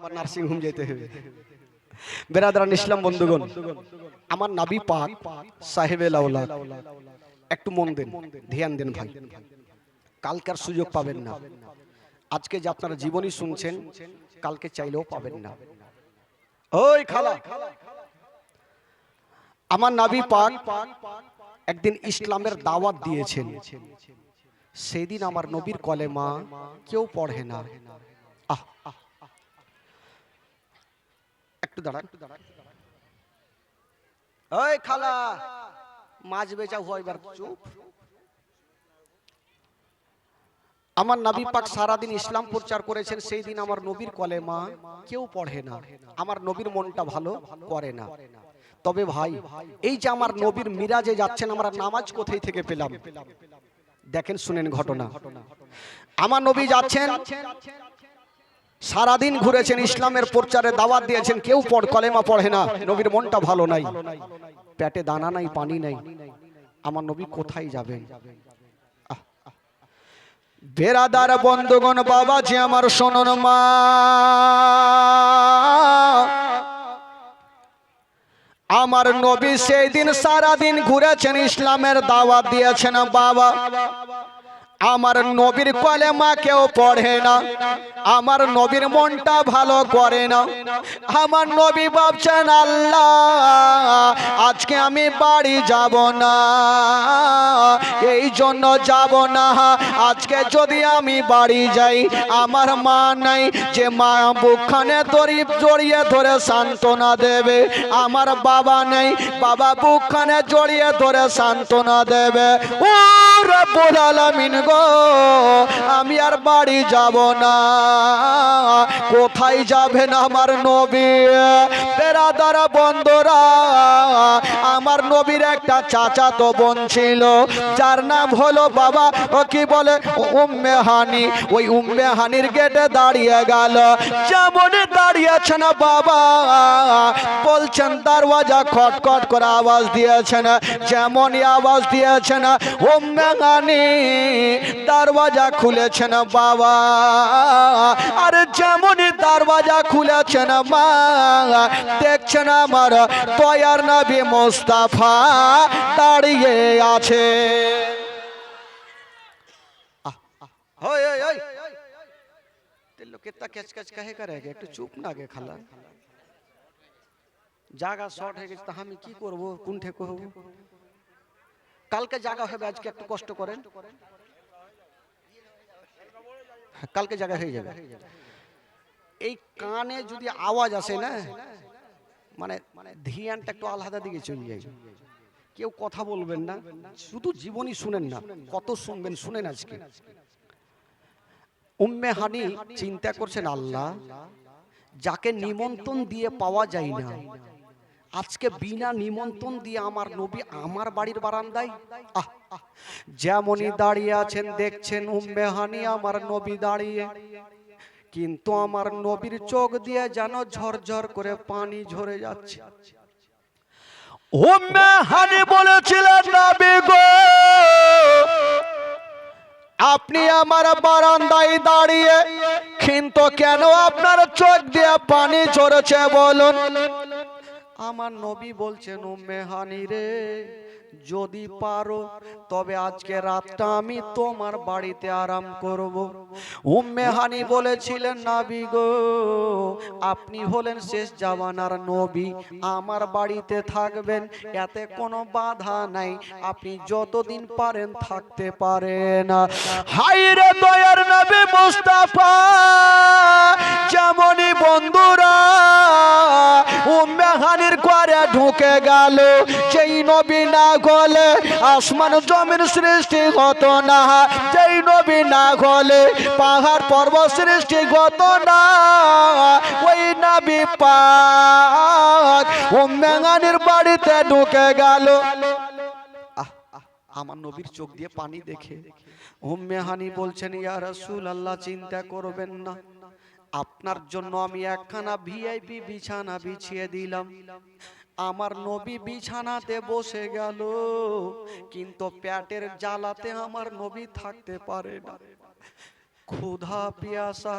আবার nursing home যেতে হবে। বেরাদারান ইসলাম বন্ধুগণ, আমার নবী পাক সাহেবেল আওলাদ, একটু মন দেন, ধ্যান দেন ভাই, কালকার সুযোগ পাবেন না। আজকে যে আপনারা জীবনী শুনছেন, কালকে চাইলেও পাবেন না। ওই খালা, আমার নবী পাক একদিন ইসলামের দাওয়াত দিয়েছেন। সেদিন আমার নবীর কলেমা কেউ পড়ে না। আহ, একটু দাঁড়ান। ওই খালা, মাছ বেচা হইবার চুপ। আমার নবী পাক সারাদিন ইসলাম প্রচার করেছেন, সেই দিন আমার নবীর কলেমা কেউ পড়ে না। আমার নবীর মনটা ভালো করে না। তবে ভাই, এই যে আমার নবীর মিরাজে যাচ্ছেন, আমরা নামাজ কোথায় থেকে পেলাম? দেখেন, শুনেন ঘটনা। আমার নবী যাচ্ছেন, সারাদিন ঘুরেছেন, ইসলামের প্রচারে দাওয়াত দিয়েছেন, কেউ কলেমা পড়ে না। নবীর মনটা ভালো নাই, পেটে দানা নাই, পানি নাই। আমার নবী কোথায় যাবেন? বেরাদার বন্ধুগণ, বাবাজি আমার শোনুন মা, আমার নবী সেই দিন সারাদিন ঘুরেছেন, ইসলামের দাওয়াত দিয়েছেন। বাবা, আমার নবীর কলেমা কেউ পড়ে না, আমার নবীর মনটা ভালো করে না। আমার নবী ভাবছেন, আল্লাহ আজকে আমি বাড়ি যাব না, এই জন্য যাব না। আজকে যদি আমি বাড়ি যাই, আমার মা নাই যে মা বুকখানে জড়িয়ে ধরে সান্ত্বনা দেবে। আমার বাবা নেই, বাবা বুকখানে জড়িয়ে ধরে সান্ত্বনা দেবে। ও রব্বুল আলামিন গো, আমি আর বাড়ি যাব না। কোথায় যাবেন আমার নবী? বেরাদার বন্ধুরা, আমার নবীর একটা চাচাতো বোন ছিল, যার নাম হলো বাবা ও কি বলে উম্মে হানি। ওই উম্মে হানির গেটে দাঁড়িয়ে গেল। যেমন দাঁড়িয়েছেন বাবা, বলছেন দরওয়াজা খটখট করে আওয়াজ দিয়েছেন। যেমনই আওয়াজ দিয়েছেন, উম্মে হানি দরওয়াজা খুলেছেন বাবা। আর যেমনই দরওয়াজা খুলেছেন মা, দেখছেন আমার দয়ার নবী মুস্তাফা দাঁড়িয়ে আছে। একটু চুপ না গে খালা, জায়গা শর্ট হয়ে গেছে, তা আমি কি করবো, কোন ঠেকো হবো? কালকে জায়গা হবে, আজকে একটু কষ্ট করেন, কালকে জায়গা হয়ে যাবে। এই কানে যদি আওয়াজ আসে না, মানে ধ্যানটা একটু আলাদা দিকে চলে যায়। কেউ কথা বলবেন না, শুধু জীবনী শুনেন না, কত শুনবেন শুনেন। আজকে উম্মে হানি চিন্তা করছেন, আল্লাহ যাকে নিমন্ত্রণ দিয়ে পাওয়া যায় না, আজকে বিনা নিমন্ত্রণ দিয়ে আমার নবী আমার বাড়ির বারান্দায়। যেমনই দাঁড়িয়ে আছেন, দেখছেন উম্মে হানি আমার নবী দাঁড়িয়ে, কিন্তু আমার নবীর চোখ দিয়ে যেন ঝরঝর করে পানি ঝরে যাচ্ছে। উম্মে হানি বলেছিলেন, নবী গো, আপনি আমার বারান্দায় দাঁড়িয়ে, কিন্তু কেন আপনার চোখ দিয়ে পানি ঝরেছে বলুন? আমার নবী বলছেন, উম্মে হানি রে, যদি পারো তবে আজকে রাতটা আমি তোমার বাড়িতে আরাম করব। উম্মে হানি বলেছিলেন, নবী গো, আপনি হলেন শেষ জামানার নবী, আমার বাড়িতে থাকবেন, এতে কোনো বাধা নাই, আপনি যতদিন পারেন থাকতে পারেন। হায়রে দয়ার নবী মুস্তাফা, যেমনই বন্ধুরা উম্মে হানির ঘরে ঢুকে গেল, যেই নবী না হলে আসমান জমিন সৃষ্টি হতো না, যেই নবী না হলে পাহাড় পর্বত সৃষ্টি হতো না, ওই নবী পাক উম্মে হানির বাড়িতে ঢুকে গেল। আমার নবীর চোখ দিয়ে পানি দেখে উম্মে হানি বলছেন, ইয়া রাসূলুল্লাহ, চিন্তা করবেন না, আপনার জন্য আমি একখানা ভিআইপি বিছানা বিছিয়ে দিলাম। আমার নবী বিছানাতে বসে গেল, কিন্তু পেটের জ্বালাতে আমার নবী থাকতে পারে না। ক্ষুধা পিয়াসা।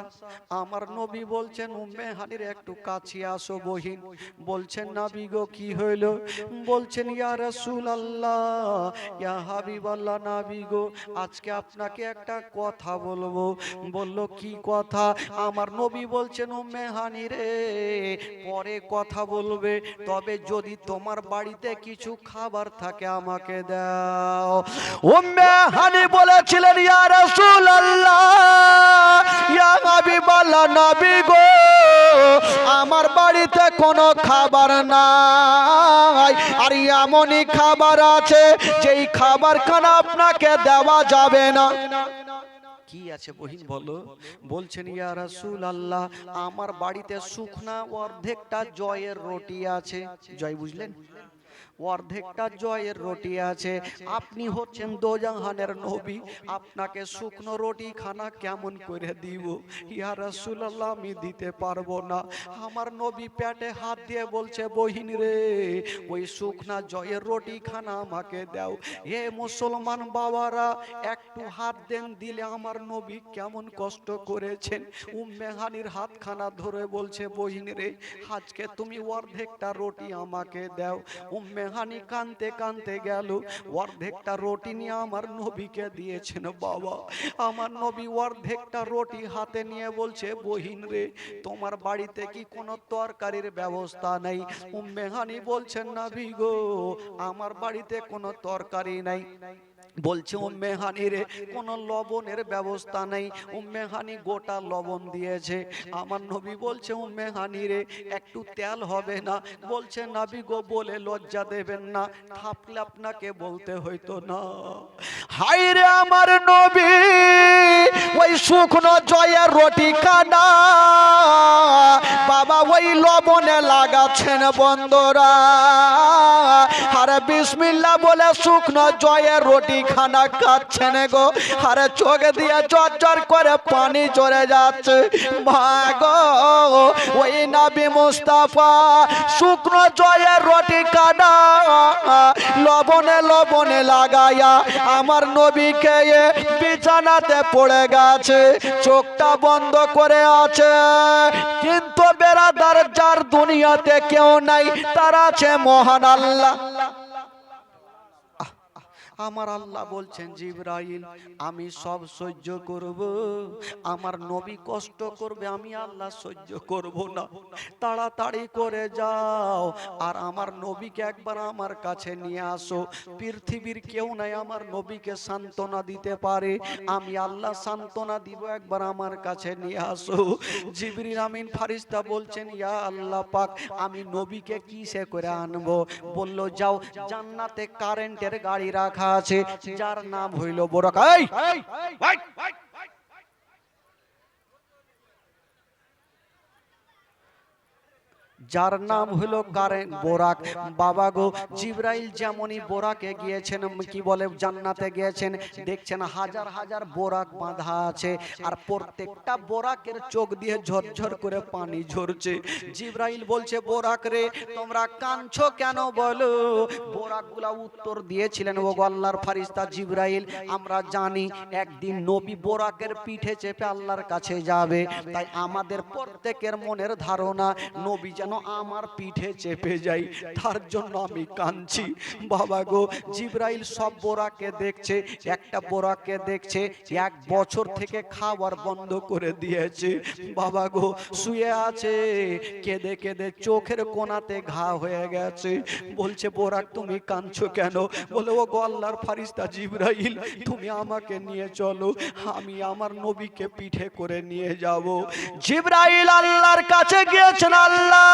আমার নবী বলছেন উম্মে হানির একটু কাছে আসো বহিন। বলছেন নবী গো কি হইল? বলছেন ইয়া রাসূলুল্লাহ, ইয়া হাবিবাল্লাহ, নবী গো আজকে আপনাকে একটা কথা বলবো। বলল কি কথা? আমার নবী বলছেন উম্মে হানি রে, পরে কথা বলবে, তবে যদি তোমার বাড়িতে কিছু খাবার থাকে আমাকে দাও। উম্মে হানি বলেছিলেন ইয়া রাসূলুল্লাহ, ইয়া হাবিবাল্লাহ, নবী গো আমার বাড়িতে কোনো খাবার নাই, আর এমনই খাবার আছে যেই খাবার খানা আপনাকে দেওয়া যাবে না। কি আছে বহিন বলো? বলছেন ইয়া রাসূলুল্লাহ, আমার বাড়িতে শুকনা অর্ধেকটা জয়ের রুটি আছে। জয় বুঝলেন? অর্ধেকটা জয়ের রুটি আছে। আপনি হচ্ছেন দোজাহানের নবী, আপনাকে শুকনো রুটি খানা কেমন করে দিব? ইয়া রাসূলুল্লাহ আমি দিতে পারবো না। আমার নবী পেটে হাত দিয়ে বলছে বহিন রে, ওই শুকনা জয়ের রুটি খানা আমাকে দাও। হে মুসলমান বাবারা, একটু হাত দেন, দিলে আমার নবী কেমন কষ্ট করেছেন। উম্মে হানির হাতখানা ধরে বলছে বহিন রে, আজকে তুমি অর্ধেকটা রুটি আমাকে দাও। উম্মে হানি কানতে কানতে গেল, অর্ধেকটা রুটি নিয়ে আমার নবীকে দিয়েছেন। বাবা, আমার নবী অর্ধেকটা রুটি হাতে নিয়ে বলছে বহিন রে, তোমার বাড়িতে কি কোনো তরকারির ব্যবস্থা নেই? উম্মে হানি বলছেন নবী গো আমার বাড়িতে কোনো তরকারি নাই। বলছে উম্মে হানি রে, কোনো লবণের ব্যবস্থা নেই। উম্মে হানি গোটা লবণ দিয়েছে। আমার নবী বলছে উম্মে হানি রে, একটু তেল হবে না? বলছে নবী গো বলে লজ্জা দেবেন না, থাকলে আপনাকে বলতে হইতো না। হাই রে আমার নবী, ওই শুকনো জয়ের রুটি খানা বাবা ওই লবণে লাগাচ্ছেন বন্ধুরা, আরে বিসমিল্লাহ বলে শুকনো জয়ের রুটি খানা খাচ্ছেন গো। আরে চোখ দিয়ে চরচর করে পানি চলে যাচ্ছে। ভাগো ওই নবী মুস্তাফা শুকনো জয়ের রুটি খানা লবণে লবণে লাগায়া আমার নবীকে বিছানাতে পড়ে গেছে, চোখটা বন্ধ করে আছে। কিন্তু বেরাদার, যার দুনিয়াতে কেউ নাই তার আছে মহান আল্লাহ। আমার আল্লাহ বলছেন জিবরাইল আমি সব সহ্য করব, আমার নবী কষ্ট করবে আমি আল্লাহ সহ্য করব না। তাড়াতাড়ি করে যাও আর আমার নবীকে একবার আমার কাছে নিয়ে আসো। পৃথিবীর কেউ নাই আমার নবীকে সান্ত্বনা দিতে পারে, আমি আল্লাহ সান্ত্বনা দিব, একবার আমার কাছে নিয়ে আসো। জিবরিল আমিন ফারিস্তা বলছেন ইয়া আল্লাহ পাক, আমি নবীকে কিসে করে আনবো? বলল যাও, জান্নাতে কারেন্টের গাড়ি রাখা আছে, যার নাম হইল বোরাক। যার নাম হলো বোরাক। বাবা গো, জিবরাইল যেমনই বোরাকে গিয়েছেন, কি বলে জান্নাতে গিয়েছেন, দেখছেন হাজার হাজার বোরাক বাঁধা আছে, আর প্রত্যেকটা বোরাকের চোখ দিয়ে ঝরঝর করে পানি ঝরছে। জিবরাইল বলছে বোরাক রে তোমরা কাঁদছো কেন বলো? বোরাকগুলা উত্তর দিয়েছিলেন ও আল্লাহর ফারিস্তা জিবরাইল, আমরা জানি একদিন নবী বোরাকের পিঠে চেপে আল্লাহর কাছে যাবে, তাই আমাদের প্রত্যেকের মনের ধারণা নবী যেন আমার পিঠে চেপে যাই, তার জন্য আমি কাঁদছি। বাবা গো, জিবরাইল সব বোরাকে দেখছে, একটা বোরাকে দেখছে 1 বছর থেকে খাবার বন্ধ করে দিয়েছে। বাবা গো, শুয়ে আছে, কেঁদে কেঁদে চোখের কোণাতে ঘা হয়ে গেছে। বলছে বোরাক তুমি কাঁদছো কেন? বলে ও গো আল্লাহর ফারিস্তা জিবরাইল, তুমি আমাকে নিয়ে চলো, আমি আমার নবীকে পিঠে করে নিয়ে যাব। জিবরাইল আল্লাহর কাছে গিয়েছেন, আল্লাহ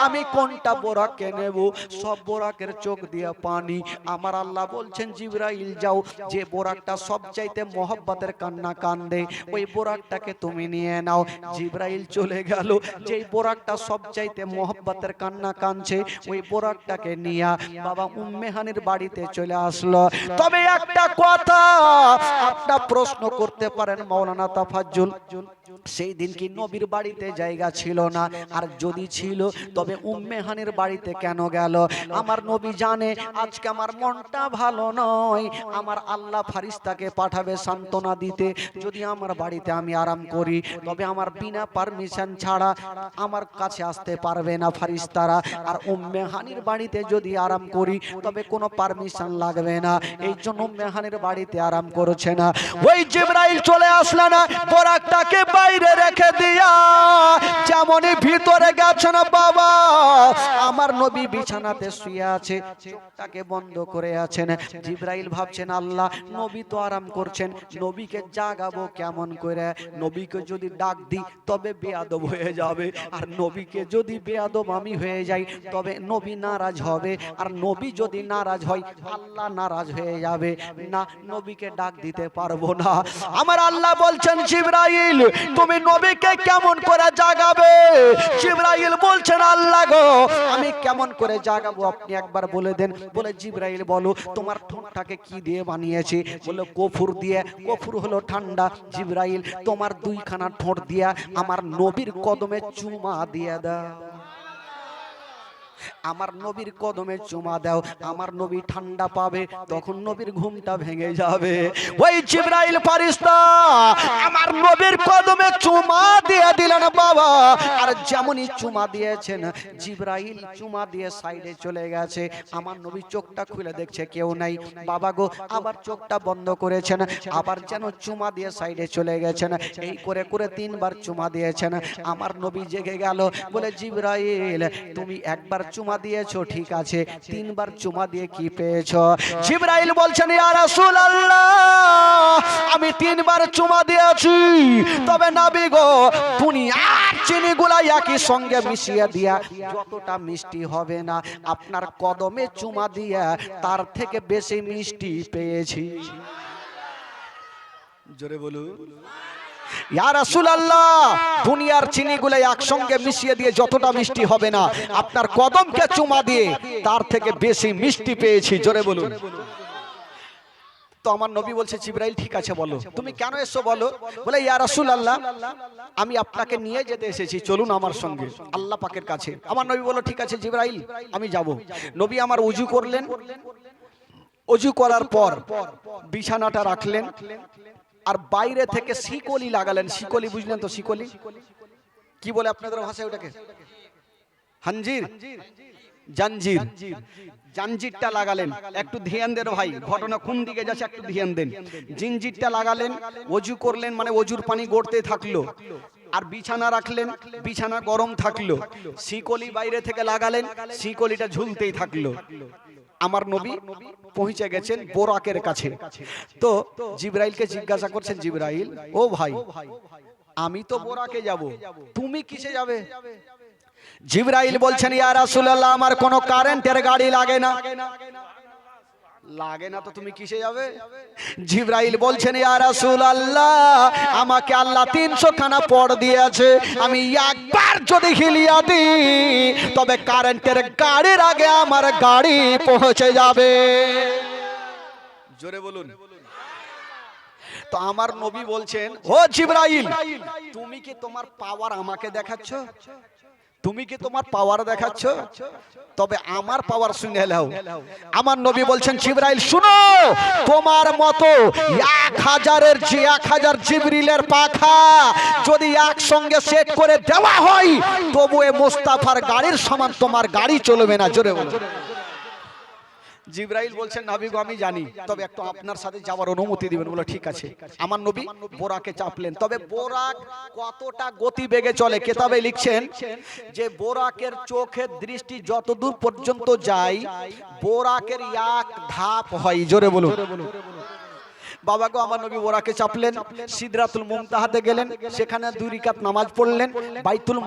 আমি কোনটা বোরাকে নেব? সব বোরাকের চোখ দিয়ে পানি। আমার আল্লাহ বলছেন জিবরাইল যাও, যে বোরাকটা সবচাইতে মহব্বতের কান্না কান্দে ওই বোরাকটাকে তুমি নিয়ে নাও। জিবরাইল চলে গেল, যেই বোরাকটা সবচাইতে মহব্বতের কান্না কাঁদছে ওই বোরাকটাকে নিয়ে বাবা উম্মে হানির বাড়িতে চলে আসলো। তবে একটা কথা আপনারা প্রশ্ন করতে পারেন মাওলানা তাফাজ্জুল, সেই দিন কি নবীর বাড়িতে জায়গা ছিল না? আর যদি ছিল, তবে উম্মে হানির বাড়িতে কেন গেল? আমার নবী জানে আজকে আমার মনটা ভালো নয়, আমার আল্লাহ ফারিস্তাকে পাঠাবে সান্ত্বনা দিতে। যদি আমার বাড়িতে আমি আরাম করি, তবে আমার বিনা পারমিশন ছাড়া আমার কাছে আসতে পারবে না ফারিস্তারা। আর উম্মে হানির বাড়িতে যদি আরাম করি, তবে কোনো পারমিশন লাগবে না। এই জন্য উম্মে হানির বাড়িতে আরাম করছে না। ওই জিবরাইল চলে আসলো না, বোরাকটাকে বাইরে রেখে দিয়া যেমনই ভিতরে গেছেন বাবা, আমার নবী বিছানাতে শুয়ে আছে, চোখটাকে বন্ধ করে আছেন। জিবরাইল ভাবছেন আল্লাহ, নবী তো আরাম করছেন, নবীকে জাগাবো কেমন করে? নবীকে যদি ডাক দিই তবে বেয়াদব হয়ে যাবে, আর নবীকে যদি বেয়াদব আমি হয়ে যাই তবে নবী নারাজ হবে, আর নবী যদি নারাজ হয় আল্লাহ নারাজ হয়ে যাবে। না, নবীকে ডাক দিতে পারবো না। আমার আল্লাহ বলছেন জিবরাইল, তুমি নবীকে কেমন করে জাগাবে? জিবরাইল বলছেন আল্লাহ গো, আমি কেমন করে জাগাবো আপনি একবার বলে দেন। বলে জিবরাইল বলো, তোমার ঠোঁটটাকে কি দিয়ে বানিয়েছি? বলে কফুর দিয়ে। কফুর হলো ঠান্ডা। জিবরাইল, তোমার দুইখানা ঠোঁট দিয়া আমার নবীর কদমে চুমা দিয়ে দাও। আমার নবীর কদমে চুমা দাও, আমার নবী ঠান্ডা পাবে, তখন নবীর ঘুমটা ভেঙে যাবে। ওই জিবরাইল ফারিস্তা আমার নবীর কদমে চুমা দিয়ে দিলেন বাবা। আর যেমনই চুমা দিয়েছেন, জিবরাইল চুমা দিয়ে সাইডে চলে গেছে। আমার নবী চোখটা খুলে দেখছে কেউ নাই। বাবা গো, আবার চোখটা বন্ধ করেছেন, আবার যেন চুমা দিয়ে সাইডে চলে গেছেন। এই করে করে তিনবার চুমা দিয়েছেন। আমার নবী জেগে গেল। বলে জিবরাইল, তুমি একবার চুমা দিয়েছো ঠিক আছে, তিনবার চুমা দিয়ে কি পেয়েছো? জিবরাইল বলছেন ইয়া রাসূলুল্লাহ, আমি তিনবার চুমা দিয়েছি, তবে নবী গো দুনিয়ার চিনিগুলা একই সঙ্গে মিশিয়ে দিয়া যতটা মিষ্টি হবে না, আপনার কদমে চুমা দিয়া তার থেকে বেশি মিষ্টি পেয়েছি। জোরে বলুন ইয়া রাসূলুল্লাহ, দুনিয়ার চিনিগুলো একসঙ্গে মিশিয়ে দিয়ে যতটা মিষ্টি হবে না, আপনার কদমকে চুমা দিয়ে তার থেকে বেশি মিষ্টি পেয়েছি। জোরে বলুন। তো আমার নবী বলছে জিবরাইল ঠিক আছে বলো, তুমি কেন এসো বলো। বলে ইয়া রাসূলুল্লাহ, আমি আপনাকে নিয়ে যেতে এসেছি, চলুন আমার সঙ্গে আল্লাহ পাকের কাছে। আমার নবী বলল ঠিক আছে জিবরাইল, আমি যাব। নবী আমার ওযু করলেন, ওযু করার পর বিছানাটা রাখলেন, আর বাইরে থেকে শিকলি লাগালেন। শিকলি বুঝলেন তো? শিকলি কি বলে আপনাদের ভাষায় ওটাকে? হাঞ্জির, জাঞ্জির। জাঞ্জিরটা লাগালেন। একটু ধ্যান দেন ভাই, ঘটনা কোন দিকে যাচ্ছে একটু ধ্যান দেন। জিঞ্জিরটা লাগালেন, ওযু করলেন, মানে ওযুর পানি গড়তে থাকলো, আর বিছানা রাখলেন, বিছানা গরম থাকলো। শিকলি বাইরে থেকে লাগালেন, শিকলিটা ঝুলতেই থাকলো। আমার নবী পৌঁছে গেছেন বোরাকের কাছে। তো জিবরাইলকে জিজ্ঞাসা করছেন, জিবরাইল ও ভাই, আমি তো বোরাকে যাব, তুমি কিসে যাবে? জিবরাইল বলছেন ইয়া রাসূলুল্লাহ, আমার কোনো কারেন্টের গাড়ি লাগে না। লাগে না তো তুমি কিসে যাবে? জিবরাইল বলছেন ইয়া রাসূলুল্লাহ, আমাকে আল্লাহ 300 খানা পড় দিয়েছে, আমি একবার যদি হিলিয়া দিই তবে কারেন্টের গাড়ির আগে আমার গাড়ি পৌঁছে যাবে। জোরে বলুন। তো আমার নবী বলছেন, ও জিবরাইল, তুমি কি তোমার পাওয়ার আমাকে দেখাচ্ছ? তুমি কি তোমার পাওয়ার দেখাচ্ছ? তবে আমার পাওয়ার শুনে নাও। আমার নবী বলছেন জিবরাইল শুনো, তোমার মতো 1000 জিবরিলের পাখা যদি একসঙ্গে সেট করে দেওয়া হয়, তবু এ মুস্তাফার গাড়ির সমান তোমার গাড়ি চলবে না। জোরে বলো। জিবরাইল বলছেন নবী গো আমি জানি, তবে একটু আপনার সাথে যাওয়ার অনুমতি দিবেন। বলে ঠিক আছে। আমার নবী বোরাকে চাপলেন। তবে বোরাক কতটা গতি বেগে চলে, কিতাবে লিখছেন যে বোরাকের চোখের দৃষ্টি যতদূর পর্যন্ত যায়, বোরাকের এক ধাপ হয়। জোরে বলুন। বাবা গো, আমার নবী বোরাকে চাপলেন, সিদরাতুল মুনতাহাতে গেলেন, সেখানে 2 রাকাত নামাজ পড়লেন, বাইতুল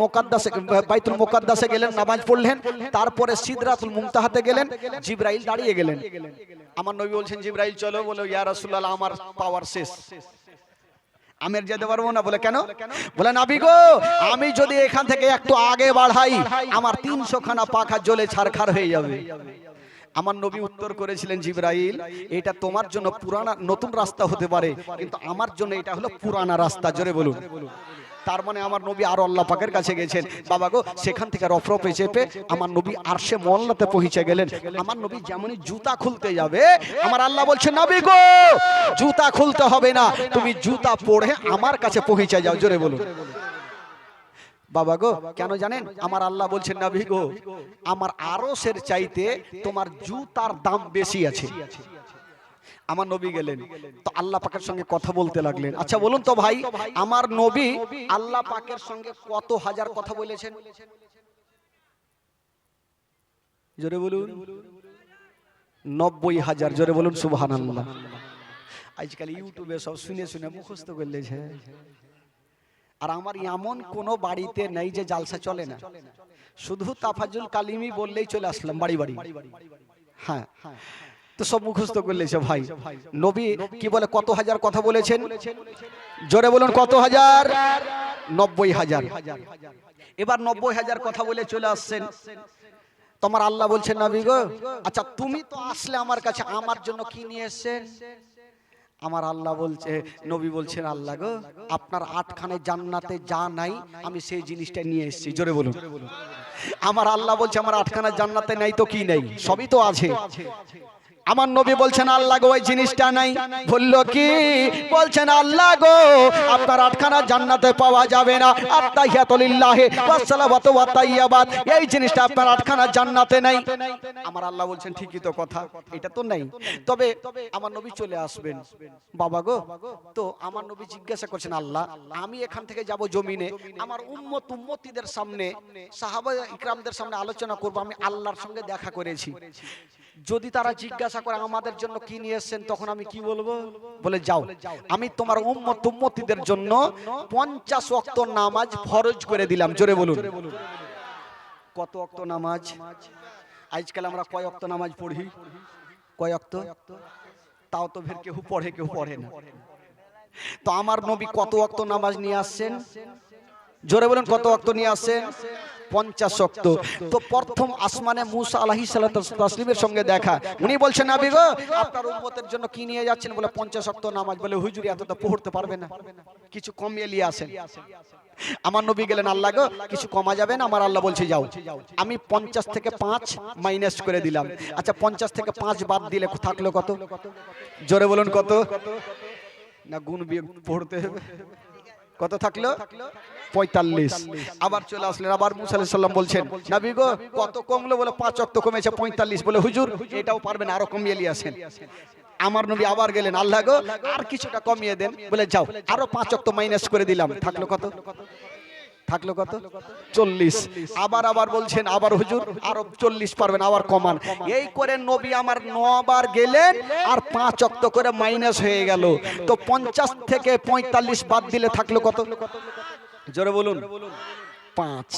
মুকাদ্দাসে গেলেন, নামাজ পড়লেন, তারপরে সিদরাতুল মুনতাহাতে গেলেন, জিবরাইল দাঁড়িয়ে গেলেন। আমার নবী বলছেন জিবরাইল চলো। বলে ইয়া রাসূলুল্লাহ, আমার পাওয়ার শেষ, আমি আর যেতে পারবো না। বলে কেন? বলে নবী গো, আমি যদি এখান থেকে একটু আগে বাড়াই, আমার 300 খানা পাখা জ্বলে ছারখার হয়ে যাবে। আমার নবী উত্তর করেছিলেন জিবরাইল, এটা তোমার জন্য পুরানা নতুন রাস্তা হতে পারে, কিন্তু আমার জন্য এটা হলো পুরানা রাস্তা। জোরে বলুন। তার মানে আমার নবী আরো আল্লাহ পাকের কাছে গেছেন। বাবা গো, সেখান থেকে রফরফে চেপে আমার নবী আরশে মোয়াল্লাতে পৌঁছে গেলেন। আমার নবী যেমনই জুতা খুলতে যাবে, আমার আল্লাহ বলছে নবী গো জুতা খুলতে হবে না, তুমি জুতা পরে আমার কাছে পৌঁছে যাও। জোরে বলুন বাবা গো, কেন জানেন? আমার আল্লাহ বলছেন নবী গো, আমার আরশের চাইতে তোমার জুতার দাম বেশি আছে। আমার নবী গেলেন তো আল্লাহ পাকের সঙ্গে কথা বলতে লাগলেন। আচ্ছা বলুন তো ভাই, আমার নবী আল্লাহ পাকের সঙ্গে কত হাজার কথা বলেছেন? জোরে বলুন 90,000। জোরে বলুন সুবহানাল্লাহ। আজকাল ইউটিউবে সব শুনে শুনে মুখস্থ করলেছে। আর আমার এমন কোন বাড়িতে নেই যে জালসা চলে না, শুধু তাফাজুল কালিমি বললেই চলে আসলাম বাড়ি বাড়ি। হ্যাঁ, তো সব মুখস্থ করলেছে ভাই। নবী কি বলে কত হাজার কথা বলেছেন? জোরে বলুন কত হাজার? 90,000। এবার 90,000 কথা বলে চলে আসছেন। তোমার আল্লাহ বলছেন নবী গো, আচ্ছা তুমি তো আসলে আমার কাছে, আমার জন্য কি নিয়ে এসেছেন? আমার আল্লাহ বলছে, নবী বলছেন আল্লাহ গো, আপনার 8খানে জান্নাতে যা নাই আমি সেই জিনিসটা নিয়ে এসেছি। জোরে বলুন। আমার আল্লাহ বলছে আমার 8খানা জান্নাতে নাই তো কি নাই? সবই তো আছে। আমার নবী বলছেন আল্লাহ গো ওই জিনিসটা নাই। বললো কি? বলছেন আল্লাহ গো আপনার 8খানা জান্নাতে পাওয়া যাবে না। আত্তাহিয়াতু লিল্লাহি ওয়াস সালাওয়াতু ওয়াত তাইয়্যিবাত, এই জিনিসটা আপনার 8খানা জান্নাতে নাই। আমার আল্লাহ বলছেন ঠিকই তো কথা, এটা তো নাই, তবে আমার নবী চলে আসবেন। বাবা গো, তো আমার নবী জিজ্ঞাসা করছেন আল্লাহ আমি এখান থেকে যাব জমিনে, আমার উম্মতিদের সামনে, সাহাবা ইকরামদের সামনে আলোচনা করব আমি আল্লাহর সঙ্গে দেখা করেছি। যদি তারা জিজ্ঞাসা করে আমাদের জন্য কি নিয়ে এসেছেন, তখন আমি কি বলবো? বলে যাও আমি তোমার উম্মতিদের জন্য 50 ওয়াক্ত নামাজ ফরজ করে দিলাম। জোরে বলুন কত ওয়াক্ত নামাজ? আজকাল আমরা কয় ওয়াক্ত নামাজ পড়ি? কয় ওয়াক্ত? তাও তো ফের কেউ পড়ে কেউ পড়ে না। তো আমার নবী কত ওয়াক্ত নামাজ নিয়ে আসছেন? জোরে বলুন কত ওয়াক্ত নিয়ে আসছেন? 50 ওয়াক্ত। তো প্রথম আসমানে মুসা আলাইহিস সালাতু তাসলিমের সঙ্গে দেখা, উনি বলছেন নবী গো আপনার উম্মতের জন্য কি নিয়ে যাচ্ছেন? বলে 50 ওয়াক্ত নামাজ। বলে হুজুর এতটা পড়তে পারবে না, কিছু কমিয়ে নিয়ে আসেন। আমার নবী গেলেন আল্লাহ গো কিছু কমা যাবে না? আমার আল্লাহ বলছে যাও আমি 50 থেকে 5 মাইনাস করে দিলাম। আচ্ছা 50 থেকে 5 বাদ দিলে থাকলো কত? জোরে বলুন কত? না গুণ বিয়োগ পড়তে হবে। কত থাকলো? 45। আবার চলে আসলেন, আবার মুসা আলাইহিস সালাম বলছেন নবী গো কত কমলো? বলে 5 ওয়াক্ত কমেছে 45। বলে হুজুর এটাও পারবেন, আরো কমিয়ে নিয়ে আসেন। আমার নবী আবার গেলেন আল্লাহ গো আর কিছুটা কমিয়ে দেন। বলে যাও আরো 5 ওয়াক্ত মাইনাস করে দিলাম। থাকলো কত? থাকলো কত? 40। আবার বলছেন আবার হুজুর আরো 40 পারবেন, আবার কমান। এই করে নবী আমার 9 বার গেলেন আর 5 ওয়াক্ত করে মাইনাস হয়ে গেল। তো 50 থেকে 45 বাদ দিলে থাকলো কত? জোরে বলুন 5।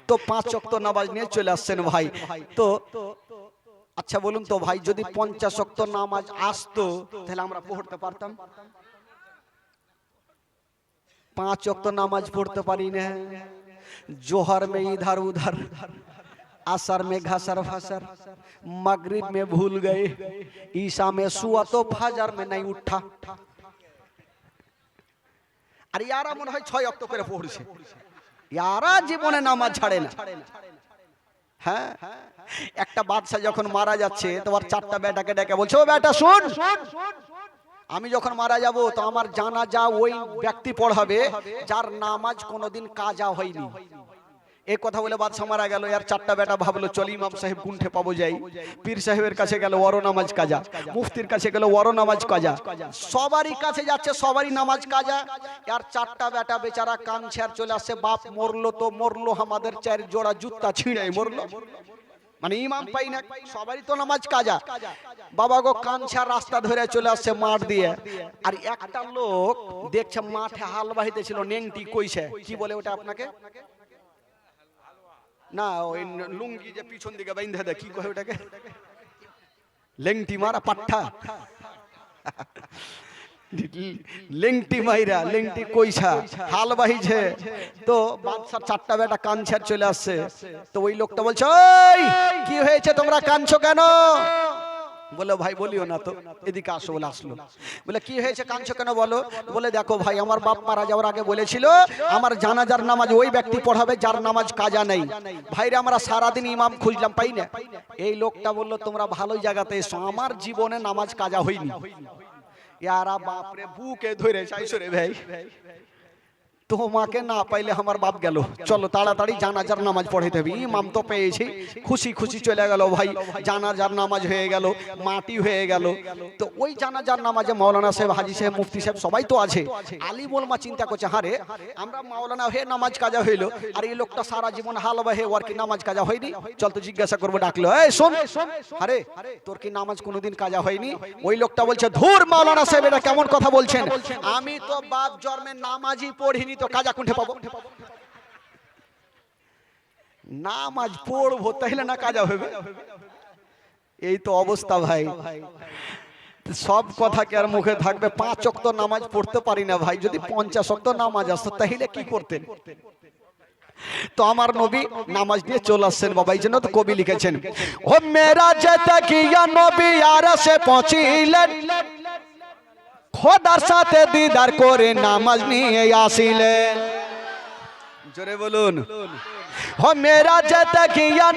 তো 5 ওয়াক্ত নামাজ নিয়ে চলে আসছেন ভাই। তো আচ্ছা বলুন তো ভাই, যদি 50 ওয়াক্ত নামাজ আসতো তাহলে আমরা পড়তে পারতাম? 5 ওয়াক্ত নামাজ পড়তে পারি না। जोहर में इधर उधर, असर में घसर फसर, मगरिब में भूल गए, ईशा में सुआ तो फजर में नहीं उठा। আর ইয়ারা মনে হয় 6 ওয়াক্ত করে পড়ছে, ইয়ারা জীবনে নামাজ ছাড়ে না। হ্যাঁ, একটা বাদশা যখন মারা যাচ্ছে তো আর 4টা বেটাকে ডেকে বলছে ও বেটা শুন, আমি যখন মারা যাব তো আমার জানাজা ওই ব্যক্তি পড়াবে যার নামাজ কোনোদিন কাজা হয়নি। এই কথা বলে বাদশা মারা গেল। আর 4টা বেটা ভাবলো চল ইমাম সাহেব গুনঠে পাবো যাই। পীর সাহেবের কাছে গেল ওয়ারো নামাজ কাজা, মুফতির কাছে গেল ওয়ারো নামাজ কাজা, সবারই কাছে যাচ্ছে সবারই নামাজ কাজা। আর 4টা বেটা বেচারা কাঁদছে আর চলে আসছে, বাপ মরলো তো মরলো, আমাদের 4 জোড়া জুতা ছিঁড়ে মরলো, মানে ইমাম পাই না, সবারই তো নামাজ কাজা। বাবা গো কাঁদছে, রাস্তা ধরে চলে আসছে মাঠ দিয়ে। আর একটা লোক দেখছে মাঠে হাল বাহিতে ছিল, নেংটি কইছে, কি বলে ওটা আপনাকে? না ওই লুঙ্গি যে পিছন দিকে বাইন্ধে দেয়, কি কয় ওটাকে? লেংটি মারা পাঠা, লেংটি মাইরা লেংটি কইছা হাল বাহিছে। তো বাদশার 4টা বেটা কাঁদছে চলে আসছে। তো ওই লোকটা বলছে ওই কি হয়েছে তোমরা কাঁদছো কেন? বলে ভাই বলিও না তো, এদিকে আসো। বলে আসলো। বলে কি হয়েছে, কাঁদছো কেন বলো? বলে দেখো ভাই, আমার বাপ মারা যাওয়ার আগে বলেছিল আমার জানাজার নামাজ ওই ব্যক্তি পড়াবে যার নামাজ কাজা নেই। ভাইরে আমরা সারাদিন ইমাম খুঁজলাম, পাই না। এই লোকটা বললো তোমরা ভালো জায়গাতে এসো, আমার জীবনে নামাজ কাজা হয়নি। ইয়ারা বাপরে বুকে ধরে চাইছো রে ভাই, তোমাকে না পাইলে আমার বাপ গেল, চলো তাড়াতাড়ি জানাজার নামাজ পড়াইতে হবে। ইমাম তো পেয়েছি, খুশি খুশি চলে গেল ভাই, জানাজার নামাজ হয়ে গেল, মাটি হয়ে গেল। তো ওই জানাজার নামাজে মাওলানা সাহেব, হাজি সাহেব, মুফতি সাহেব সবাই তো আছে। আলী মোলমা চিন্তা করছে, হারে আমরা মাওলানা হয়ে নামাজ কাজা হইলো, আর এই লোকটা সারা জীবন হালবা হয়ে ওর কি নামাজ কাজা হয়নি, চল তো জিজ্ঞাসা করবো। ডাকলো, এই শোন, আরে তোর কি নামাজ কোনোদিন কাজা হয়নি? ওই লোকটা বলছে, ধুর মাওলানা সাহেব এটা কেমন কথা বলছেন, আমি তো বাপ জন্মে নামাজই পড়িনি, তো কাজা কোনটা পাবো? নামাজ পড়বো তাইলে না কাজা হবে? এই তো অবস্থা ভাই। সব কথা কি আর মুখে থাকবে? 5 ওয়াক্ত নামাজ পড়তে পারি না ভাই, যদি 50 ওয়াক্ত নামাজ আসতো তাহলে কি করতেন? তো আমার নবী নামাজ নিয়ে চলে আসছেন বাবা, এই জন্য তো কবি লিখেছেন, ও মেরা যেতে গিয়া নবী আরশে পৌঁছিলেন, খোদার সাথে দিদার করে নামাজ নিয়ে আসিলেন। জোরে বলুন, ও মেরা যেতে গিয়া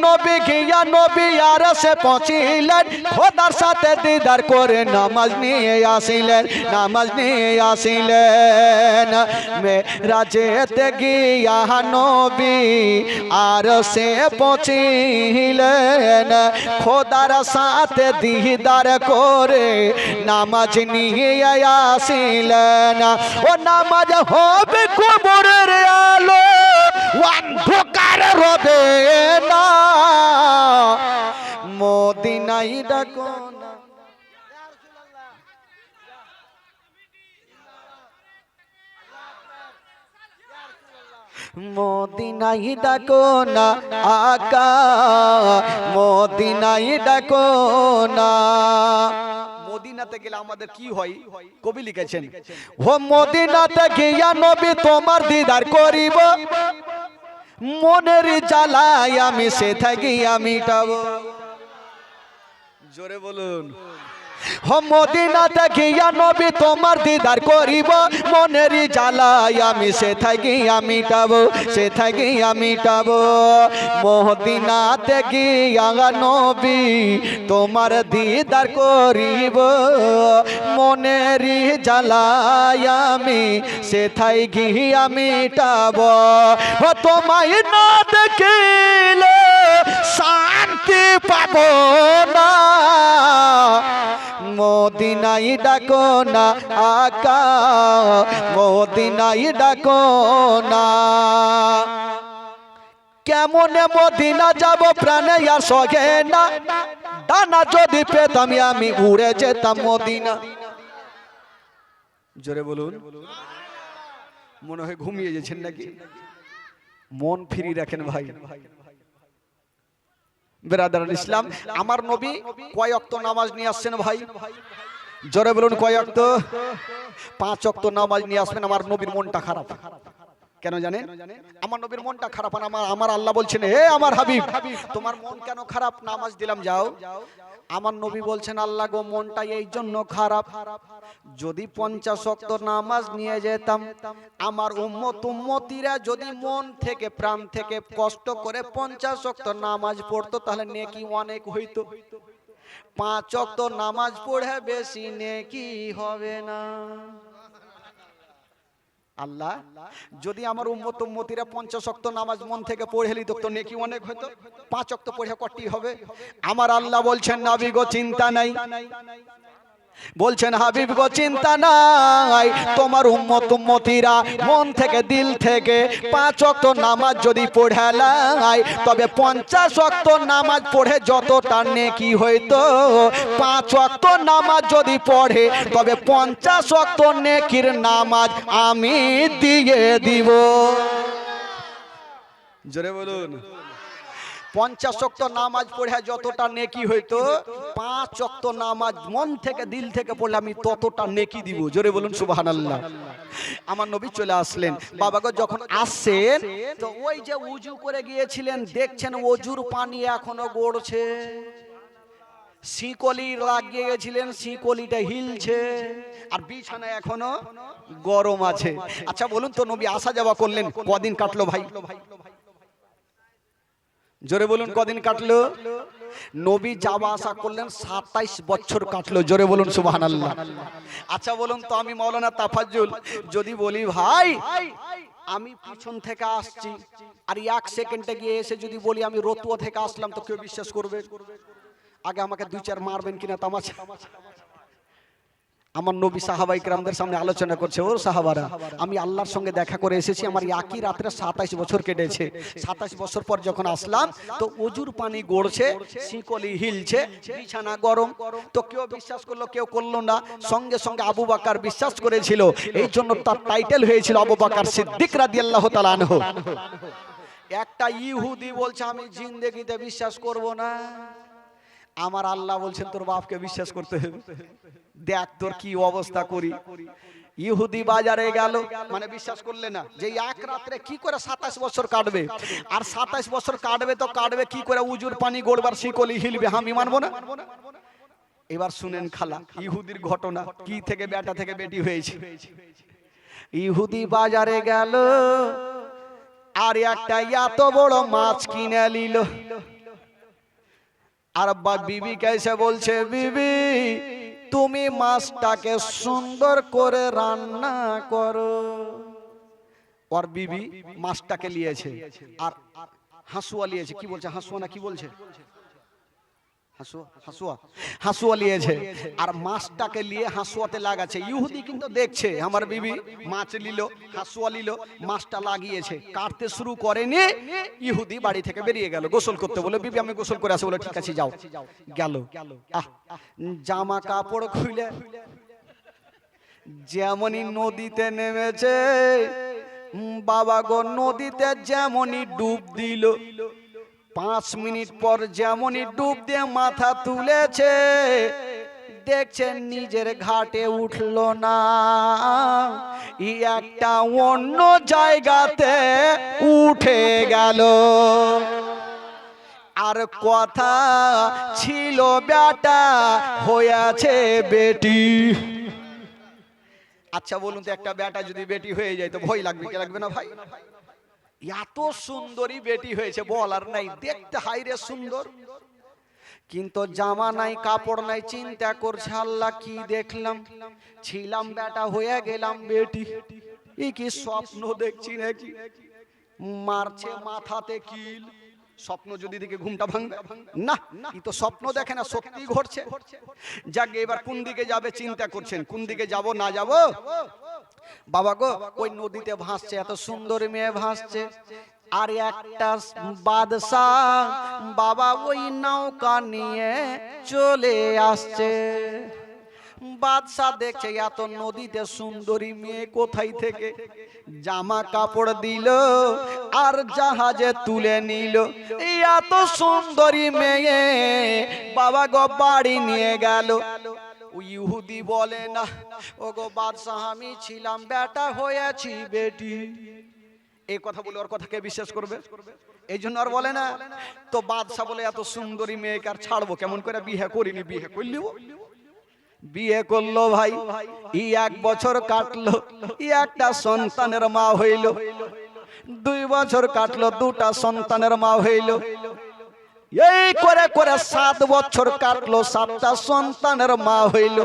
নবী আরশে পৌঁছিলেন, খোদার সাথে দিদার করে নামাজ নিয়ে আসিলেন, নামাজ নিয়ে আসিলেন। মেরা যেতে গিয়া নবী আরশে পৌঁছিলেন, খোদার সাথে দিদার করে নামাজ নিয়ে আসিলেন। ও নামাজ হবে কবরের আলো, অন্ধকার রবে না, মদিনায় ডাকো না। মদিনায় ডাকো না আকা, মদিনায় ডাকো না। মদিনাতে গেলে আমাদের কি হয়? কবি লিখেছেন, ও মদিনাতে গিয়া নবী তোমার দিদার করিব, মনের জ্বালায় আমি সে থাকি আমি মিটাবো। জোরে বলুন, ও মদিনাতে গিয়া নবী তোমার দিদার করিব, মনের জ্বালায় আমি সে থাকি আমি মিটাবো, সে থাকি আমি মিটাবো। মদিনাতে গিয়া নবী তোমার দিদার করিব, মনের জ্বালায় আমি সে থাকি আমি মিটাবো। ও তোমায় না দেখিলে শান্তি পাবো না, মদিনায় ডাকো না আকা, মদিনায় ডাকো না। কেমনে মদিনা যাব প্রাণে আর সগে না, ডানা যদি পেতাম আমি উড়ে যেতাম মদিনা। জোরে বলুন, মনে হয় ঘুমিয়ে গেছেন নাকি? মন ফ্রি রাখেন ভাই। বেরাদার ইসলাম, আমার নবী কয় ওয়াক্ত নামাজ নিয়ে আসছেন ভাই? জোরে বলুন, কয় ওয়াক্ত? 5 ওয়াক্ত নামাজ নিয়ে আসবেন। আমার নবীর মনটা খারাপ কেন জানেন? আমার নবীর মনটা খারাপ, আমার আল্লাহ বলছেন, হে আমার হাবিব তোমার মন কেন খারাপ? নামাজ দিলাম যাও। আমার নবী বলছেন, আল্লাহ গো মনটা এই জন্য খারাপ, যদি 50 ওয়াক্ত নামাজ নিয়ে যেতাম, আমার উম্মতিরা যদি মন থেকে প্রাণ থেকে কষ্ট করে 50 ওয়াক্ত নামাজ পড়তো তাহলে নেকি অনেক হইতো। 5 ওয়াক্ত নামাজ পড়ে বেশি নেকি হবে না। আল্লাহ যদি আমার উম্মতিরা 50 ওয়াক্ত নামাজ মন থেকে পড়ে নিত তো নেকি অনেক হতো, 5 ওয়াক্ত পড়ে কটি হবে? আমার আল্লাহ বলছেন, নবী গো চিন্তা নাই, বলছেন হাবিব গো চিন্তা নাই, তোমার উম্মতিরা মন থেকে দিল থেকে 5 ওয়াক্ত নামাজ যদি পড়ে লাই, তবে 50 ওয়াক্ত নামাজ পড়ে যতটা নেকি হইতো, 5 ওয়াক্ত নামাজ যদি পড়ে তবে 50 ওয়াক্ত নেকির নামাজ আমি দিয়ে দিব। জোরে বলুন, 50 ওয়াক্ত নামাজ পড়ে যতটা নেকি হইতো, 5 ওয়াক্ত নামাজ মন থেকে দিল থেকে পড়লে আমি ততটা নেকি দিব। জোরে বলুন সুবহানাল্লাহ। আমার নবী চলে আসলেন। বাবাগো যখন আসছেন তো ওই যে উজু করে গিয়েছিলেন, দেখছেন ওজুর পানি এখনো গড়ছে। শিকলি লাগিয়ে গেছিলেন, শিকলিটা হিলছে আর বিছানা এখনো গরম আছে। আচ্ছা বলুন তো নবী আসা যাওয়া করলেন কদিন কাটলো ভাই? জোরে বলুন কদিন কাটলো? নবী যাওয়া আসা করলেন 27 বছর কাটলো। জোরে বলুন সুবহানাল্লাহ। আচ্ছা বলুন তো আমি মাওলানা তাফাজ্জুল যদি বলি ভাই আমি পিছন থেকে আসছি আর 1 সেকেন্ডে গিয়ে এসে যদি বলি আমি রতুয়া থেকে আসলাম, তো কেউ বিশ্বাস করবে? আগে আমাকে 2-4 মারবেন কিনা তামাশা। আমার নবী সাহাবাই কেরামদের সামনে আলোচনা করছে, ও সাহাবারা আমি আল্লাহর সঙ্গে দেখা করে এসেছি, আমার একই রাত্রে 27 বছর কেটেছে। 27 বছর পর যখন আসলাম তো অজুর পানি গড়ছে, শিকলি হিলছে, বিছানা গরম। তো কেউ বিশ্বাস করলো, কেউ করলো না। সঙ্গে সঙ্গে আবু বকর বিশ্বাস করেছিল, এই জন্য তার টাইটেল হয়েছিল আবু বকর সিদ্দিক রাদিয়াল্লাহু তাআলা আনহু। একটা ইহুদি বলছে আমি জিন্দেগিতে বিশ্বাস করব না। আমার আল্লাহ বলছেন তোর বাপকে বিশ্বাস করতে হবে। দেখ তোর কি অবস্থা করি। ইহুদি বাজারে গেল, মানে বিশ্বাস করলে না যে এক রাত্রে কি করে 27 বছর কাটবে, আর 27 বছর কাটবে তো কাটবে কি করে, উজুর পানি গড়বার শিকলি হিলবে, আমি মানবো না। এবার শুনেন খালা ইহুদির ঘটনা, কি থেকে বেটা থেকে বেটি হয়েছে। ইহুদি বাজারে গেল আর একটা এত বড় মাছ কিনে নিল। আর বিবি কেসে বলছে, বিবি তুমি মাছটাকে সুন্দর করে রান্না করো। আর বিবি মাছটাকে নিয়েছে আর হাসুয়া নিয়েছে। কি বলছে? হাসুয়া না কি বলছে? হাসুয়া নিয়েছে আর মাছটাকে নিয়ে হাসুয়াতে লাগাচ্ছে। ইহুদি কিন্তু দেখছে আমার বিবি মাছ নিল, হাসুয়া নিল, মাছটা লাগিয়েছে, কাটতে শুরু করেনি। ইহুদি বাড়ি থেকে বেরিয়ে গেল গোসল করতে, বলে বিবি আমি গোসল করে আসি। বলে ঠিক আছে যাও। গেল, জামা কাপড় খুলে যেমনই নদীতে নেমেছে, বাবা গো নদীতে যেমনই ডুব দিল, 5 মিনিট পর যেমনই ডুব দিয়ে মাথা তুলেছে, দেখছেন নিজের ঘাটে উঠল না, একটা অন্য জায়গাতে উঠে গেল। আর কথা ছিল বেটা হয়েছে বেটি। আচ্ছা বলুন তো একটা বেটা যদি বেটি হয়ে যায় তো ভয় লাগবে কি লাগবে না ভাই? এত সুন্দরী বেটি হয়েছে বলার নাই, দেখতে হাইরে সুন্দর, কিন্তু জামা নাই কাপড় নাই। চিন্তা করছে আল্লাহ কি দেখলাম, ছিলাম বেটা হয়ে গেলাম বেটি, এ কি স্বপ্ন দেখছি নাকি? মারছে মাথাতে কিল। স্বপ্ন যদি দিকে ঘুমটা ভাঙবে না, ই তো স্বপ্ন দেখে না, সত্যি ঘটছে। যাক এবার কোন দিকে যাবে চিন্তা করছেন, কোন দিকে যাব না যাব। বাবা গো ওই নদীতে ভাসছে, এত সুন্দর মেয়ে ভাসছে, আর একটা বাদশাহ বাবা ওই নৌকা নিয়ে চলে আসছে। বাদশাহ দেখছে এত নদীতে সুন্দরী মেয়ে কোথায় থেকে, জামা কাপড় দিল আর জাহাজে তুলে নিল। এত সুন্দরী মেয়ে বাবা গো বাড়ি নিয়ে গেল। ইহুদি বলে না, ও গো বাদশাহ আমি ছিলাম বেটা হয়েছি বেটি। এই কথা বলে ওর কথাকে বিশ্বাস করবে? এই জন্য আর বলে না। তো বাদশাহ বলে এত সুন্দরী মেয়েকে আর ছাড়বো কেমন করে, বিয়ে করিনি, বিয়ে করলিও। বিয়ে করলো ভাই, 1 বছর কাটলো, একটা সন্তানের মা হইল। 2 বছর কাটলো, 2টা সন্তানের মা হইল। এই করে করে 7 বছর কাটলো, 7টা সন্তানের মা হইল।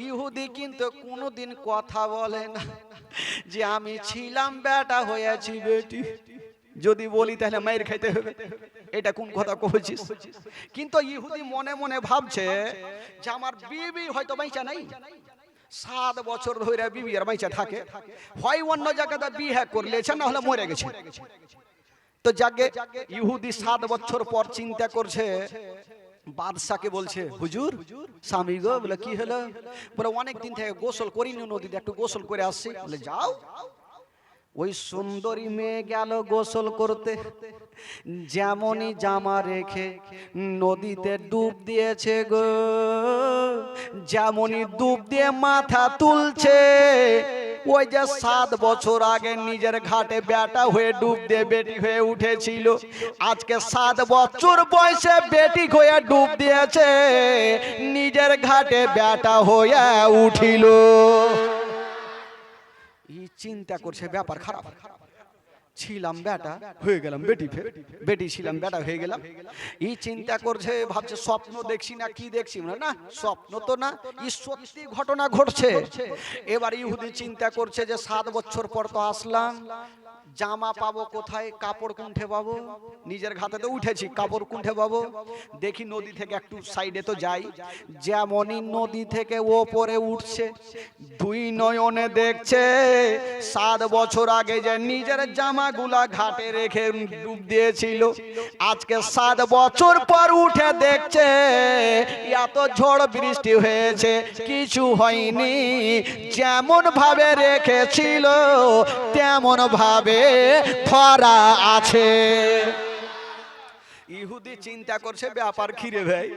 ইহুদি কিন্তু কোনোদিন কথা বলে না যে আমি ছিলাম বেটা হয়েছি বেটি। যদি বলি তাহলে মাইর খাইতে হবে, এটা কোন কথা কইছিস? কিন্তু ইহুদি মনে মনে ভাবছে যে আমার বিবি হয়তো বাইচা নাই, 7 বছর ধরে বিবি আর বাইচা থাকে, হয় অন্য জায়গাতে বিয়ে করলেছে না হলে মরে গেছে। তো যাকে ইহুদি 7 বছর পর চিন্তা করছে, বাদশাকে বলছে হুজুর স্বামী গো। বলে কি হলো? বলে অনেক দিন থেকে গোসল করিনি নদীতে, একটু গোসল করে আসছি। বলে যাও। ওই সুন্দরী মেয়ে গেল গোসল করতে, যেমনই জামা রেখে নদীতে ডুব দিয়েছে গো, যেমনই ডুব দিয়ে মাথা তুলছে ওই যে 7 বছর আগে নিজের ঘাটে বেটা হয়ে ডুব দিয়ে বেটি হয়ে উঠেছিল, আজকে 7 বছর বয়সে বেটি হয়ে ডুব দিয়েছে, নিজের ঘাটে বেটা হয়ে উঠিল। এই চিন্তা করছে ব্যাপার খারাপ, ছিলাম বেটা হয়ে গেলাম বেটি, বেটি ছিলাম বেটা হয়ে গেলাম। এই চিন্তা করছে, ভাবছে স্বপ্ন দেখছি না কি দেখছি, না স্বপ্ন তো না, এই সত্যি ঘটনা ঘটছে। এবার ইহুদি চিন্তা করছে যে 7 বছর পর তো আসলাম, জামা পাবো কোথায়, কাপড় কুণ্ঠে পাবো, নিজের ঘাতে তো উঠেছি, কাপড় কুণ্ঠে পাবো, দেখি নদী থেকে একটু সাইডে তো যাই। যেমনই নদী থেকে ওপরে উঠছে, দুই নয়নে দেখছে 7 বছর আগে যে নিজের জামাগুলা ঘাটে রেখে ডুব দিয়েছিল, আজকে 7 বছর পর উঠে দেখছে এত ঝড় বৃষ্টি হয়েছে, কিছু হয়নি, যেমন ভাবে রেখেছিল তেমন ভাবে ধরা আছে। ইহুদি চিন্তা করছে ব্যাপার খিরে ভাই,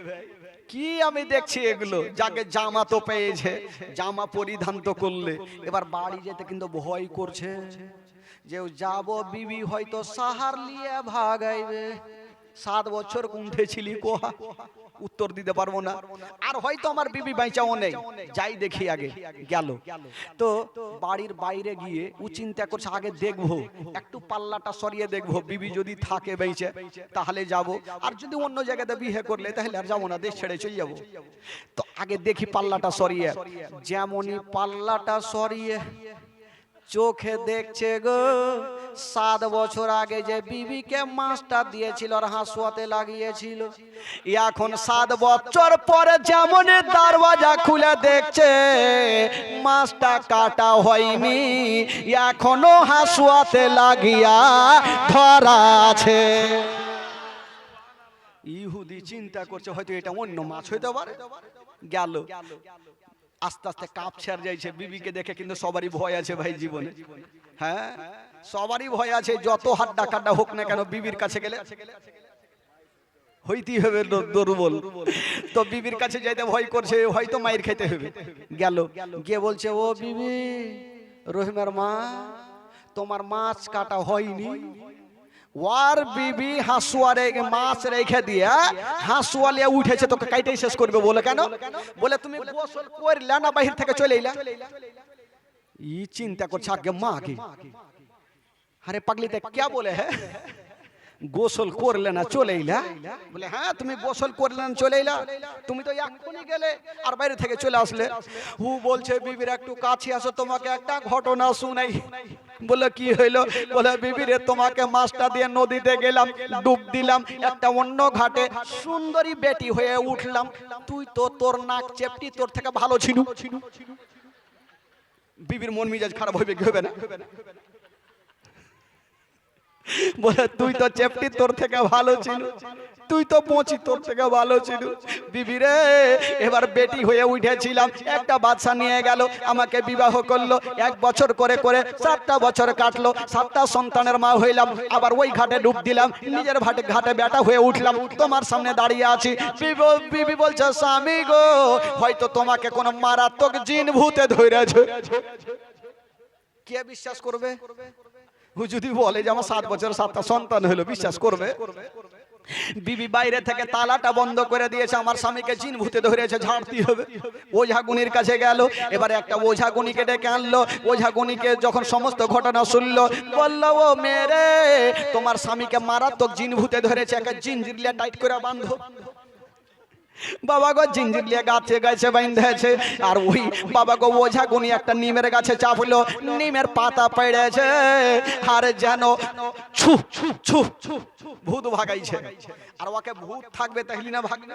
কি আমি দেখছি এগুলো, যাকে জামা তো পেয়েছে, জামা পরিধান তো করলে, এবার বাড়ি যেতে কিন্তু ভয় করছে যে যাব বিবি হয়তো সাহার লিয়ে ভাগাইবে। 7 বছর কুণ্ঠে ছিলি কোহা, উত্তর দিতে পারবো না, আর হয়তো আমার বিবি বাইচাও নেই, যাই দেখি আগে গেল। তো বাড়ির বাইরে গিয়ে ও চিন্তা করছে আগে দেখবো, একটু পাল্লাটা সরিয়ে দেখবো, বিবি যদি থাকে বেঁচে তাহলে যাব, আর যদি অন্য জায়গাতে বিয়ে করলে তাহলে আর যাবো না, দেশ ছেড়ে চলে যাবো। তো আগে দেখি পাল্লাটা সরিয়ে, যেমনই পাল্লাটা সরিয়ে চোখে দেখছে গো 7 বছর আগে যে বিবিকে মাছটা দিয়েছিল আর হাসুয়াতে লাগিয়েছিল, এখন 7 বছর পরে যেমন দরওয়াজা খুলে দেখছে মাছটা কাটা হয়নি, এখনো হাসুয়াতে লাগিয়া ধরা আছে। ইহুদি চিন্তা করছে হয়তো এটা অন্য মাছ হইতে পারে, গেল আস্তে আস্তে কাঁপছে আর যাইছে, বিবিকে দেখে কিন্তু সবারই ভয় আছে ভাই জীবনে, হ্যাঁ সবারই ভয় আছে, যত হাড্ডা কাড্ডা হোক না কেন বিবির কাছে গেলে হইতেই হবে দুর্বল, তো বিবির কাছে যাইতে ভয় করছে, হয়তো মায়ের খেতে হবে, গেল গিয়ে বলছে ও বিবি, রহিমের মা তোমার মাছ কাটা হয়নি। ওয়ার বিবি হাসুয়ারে মাছ রেখে দিয়া হাসুয়া লিয়ে উঠেছে, তোকে কাইটাই শেষ করবে বলে, কেন বলে তুমি গোসল করলা না বাহির থেকে চলে এলা। ই চিন্তা করছে আগে মা কে, আরে পাগলিতে क्या बोले है, গোসল করলে না চলে এলা, বলে হ্যাঁ তুমি গোসল করলে না চলে এলা, তুমি তো এক্ষুনি গেলে আর বাইরে থেকে চলে আসলে। ও বলছে বিবির একটু কাছে আসো, তোমাকে একটা ঘটনা শুনাই। বলে কি হইলো, বলে বিবি রে তোমাকে মাছটা দিয়ে নদীতে গেলাম, ডুব দিলাম, একটা অন্য ঘাটে সুন্দরী বেটি হয়ে উঠলাম, তুই তো তোর নাক চেপটি তোর থেকে ভালো ছিল। বিবির মন মিজাজ খারাপ হইবে কি হবে না, বলে তুই তো চেপটি তোর থেকে ভালো ছিল, তুই তো পচি তোর থেকে ভালো ছিল। বিবি রে এবার বেটি হয়ে উঠেছিলাম, একটা বাচ্চা নিয়ে গেল, আমাকে বিবাহ করলো, 1 বছর করে করে 7টা বছর কাটলো, 7টা সন্তানের মা হইলাম, আবার ওই ঘাটে ডুব দিলাম, নিজের ঘাটে বেটা হয়ে উঠলাম, তোমার সামনে দাঁড়িয়ে আছি। বিবি বলছে স্বামী গো হয়তো তোমাকে কোন মারাত্মক জিন ভূতে ধরেছে। কে বিশ্বাস করবে? ও যদি বলে যে আমার 7 বছর 7টা সন্তান হলো, বিশ্বাস করবে? বিবি বাইরে থেকে তালাটা বন্ধ করে দিয়েছে, আমার স্বামীকে জিন ভূতে ধরেছে, ঝাড়তে হবে। ওঝা গুনির কাছে গেল, এবারে একটা ওঝা গুনিকে ডেকে আনলো। ওঝা গুনিকে যখন সমস্ত ঘটনা শুনলো, বললো ও মেরে তোমার স্বামীকে মারাত্মক জিন ভূতে ধরেছে, একটা জিঞ্জির লিয়ে টাইট করে বাঁধো। বাবা গো জিঞ্জির লিয়ে গাছে গাছে বাঁধেছে, আর ওই বাবা গো ওঝা গুনি একটা নিমের গাছে চাপলো, নিমের পাতা পেড়েছে, আর যেন ছু ছু ছু ভূত ভাগাইছে। আর ওকে ভূত থাকবে তাহলে না ভাগবে,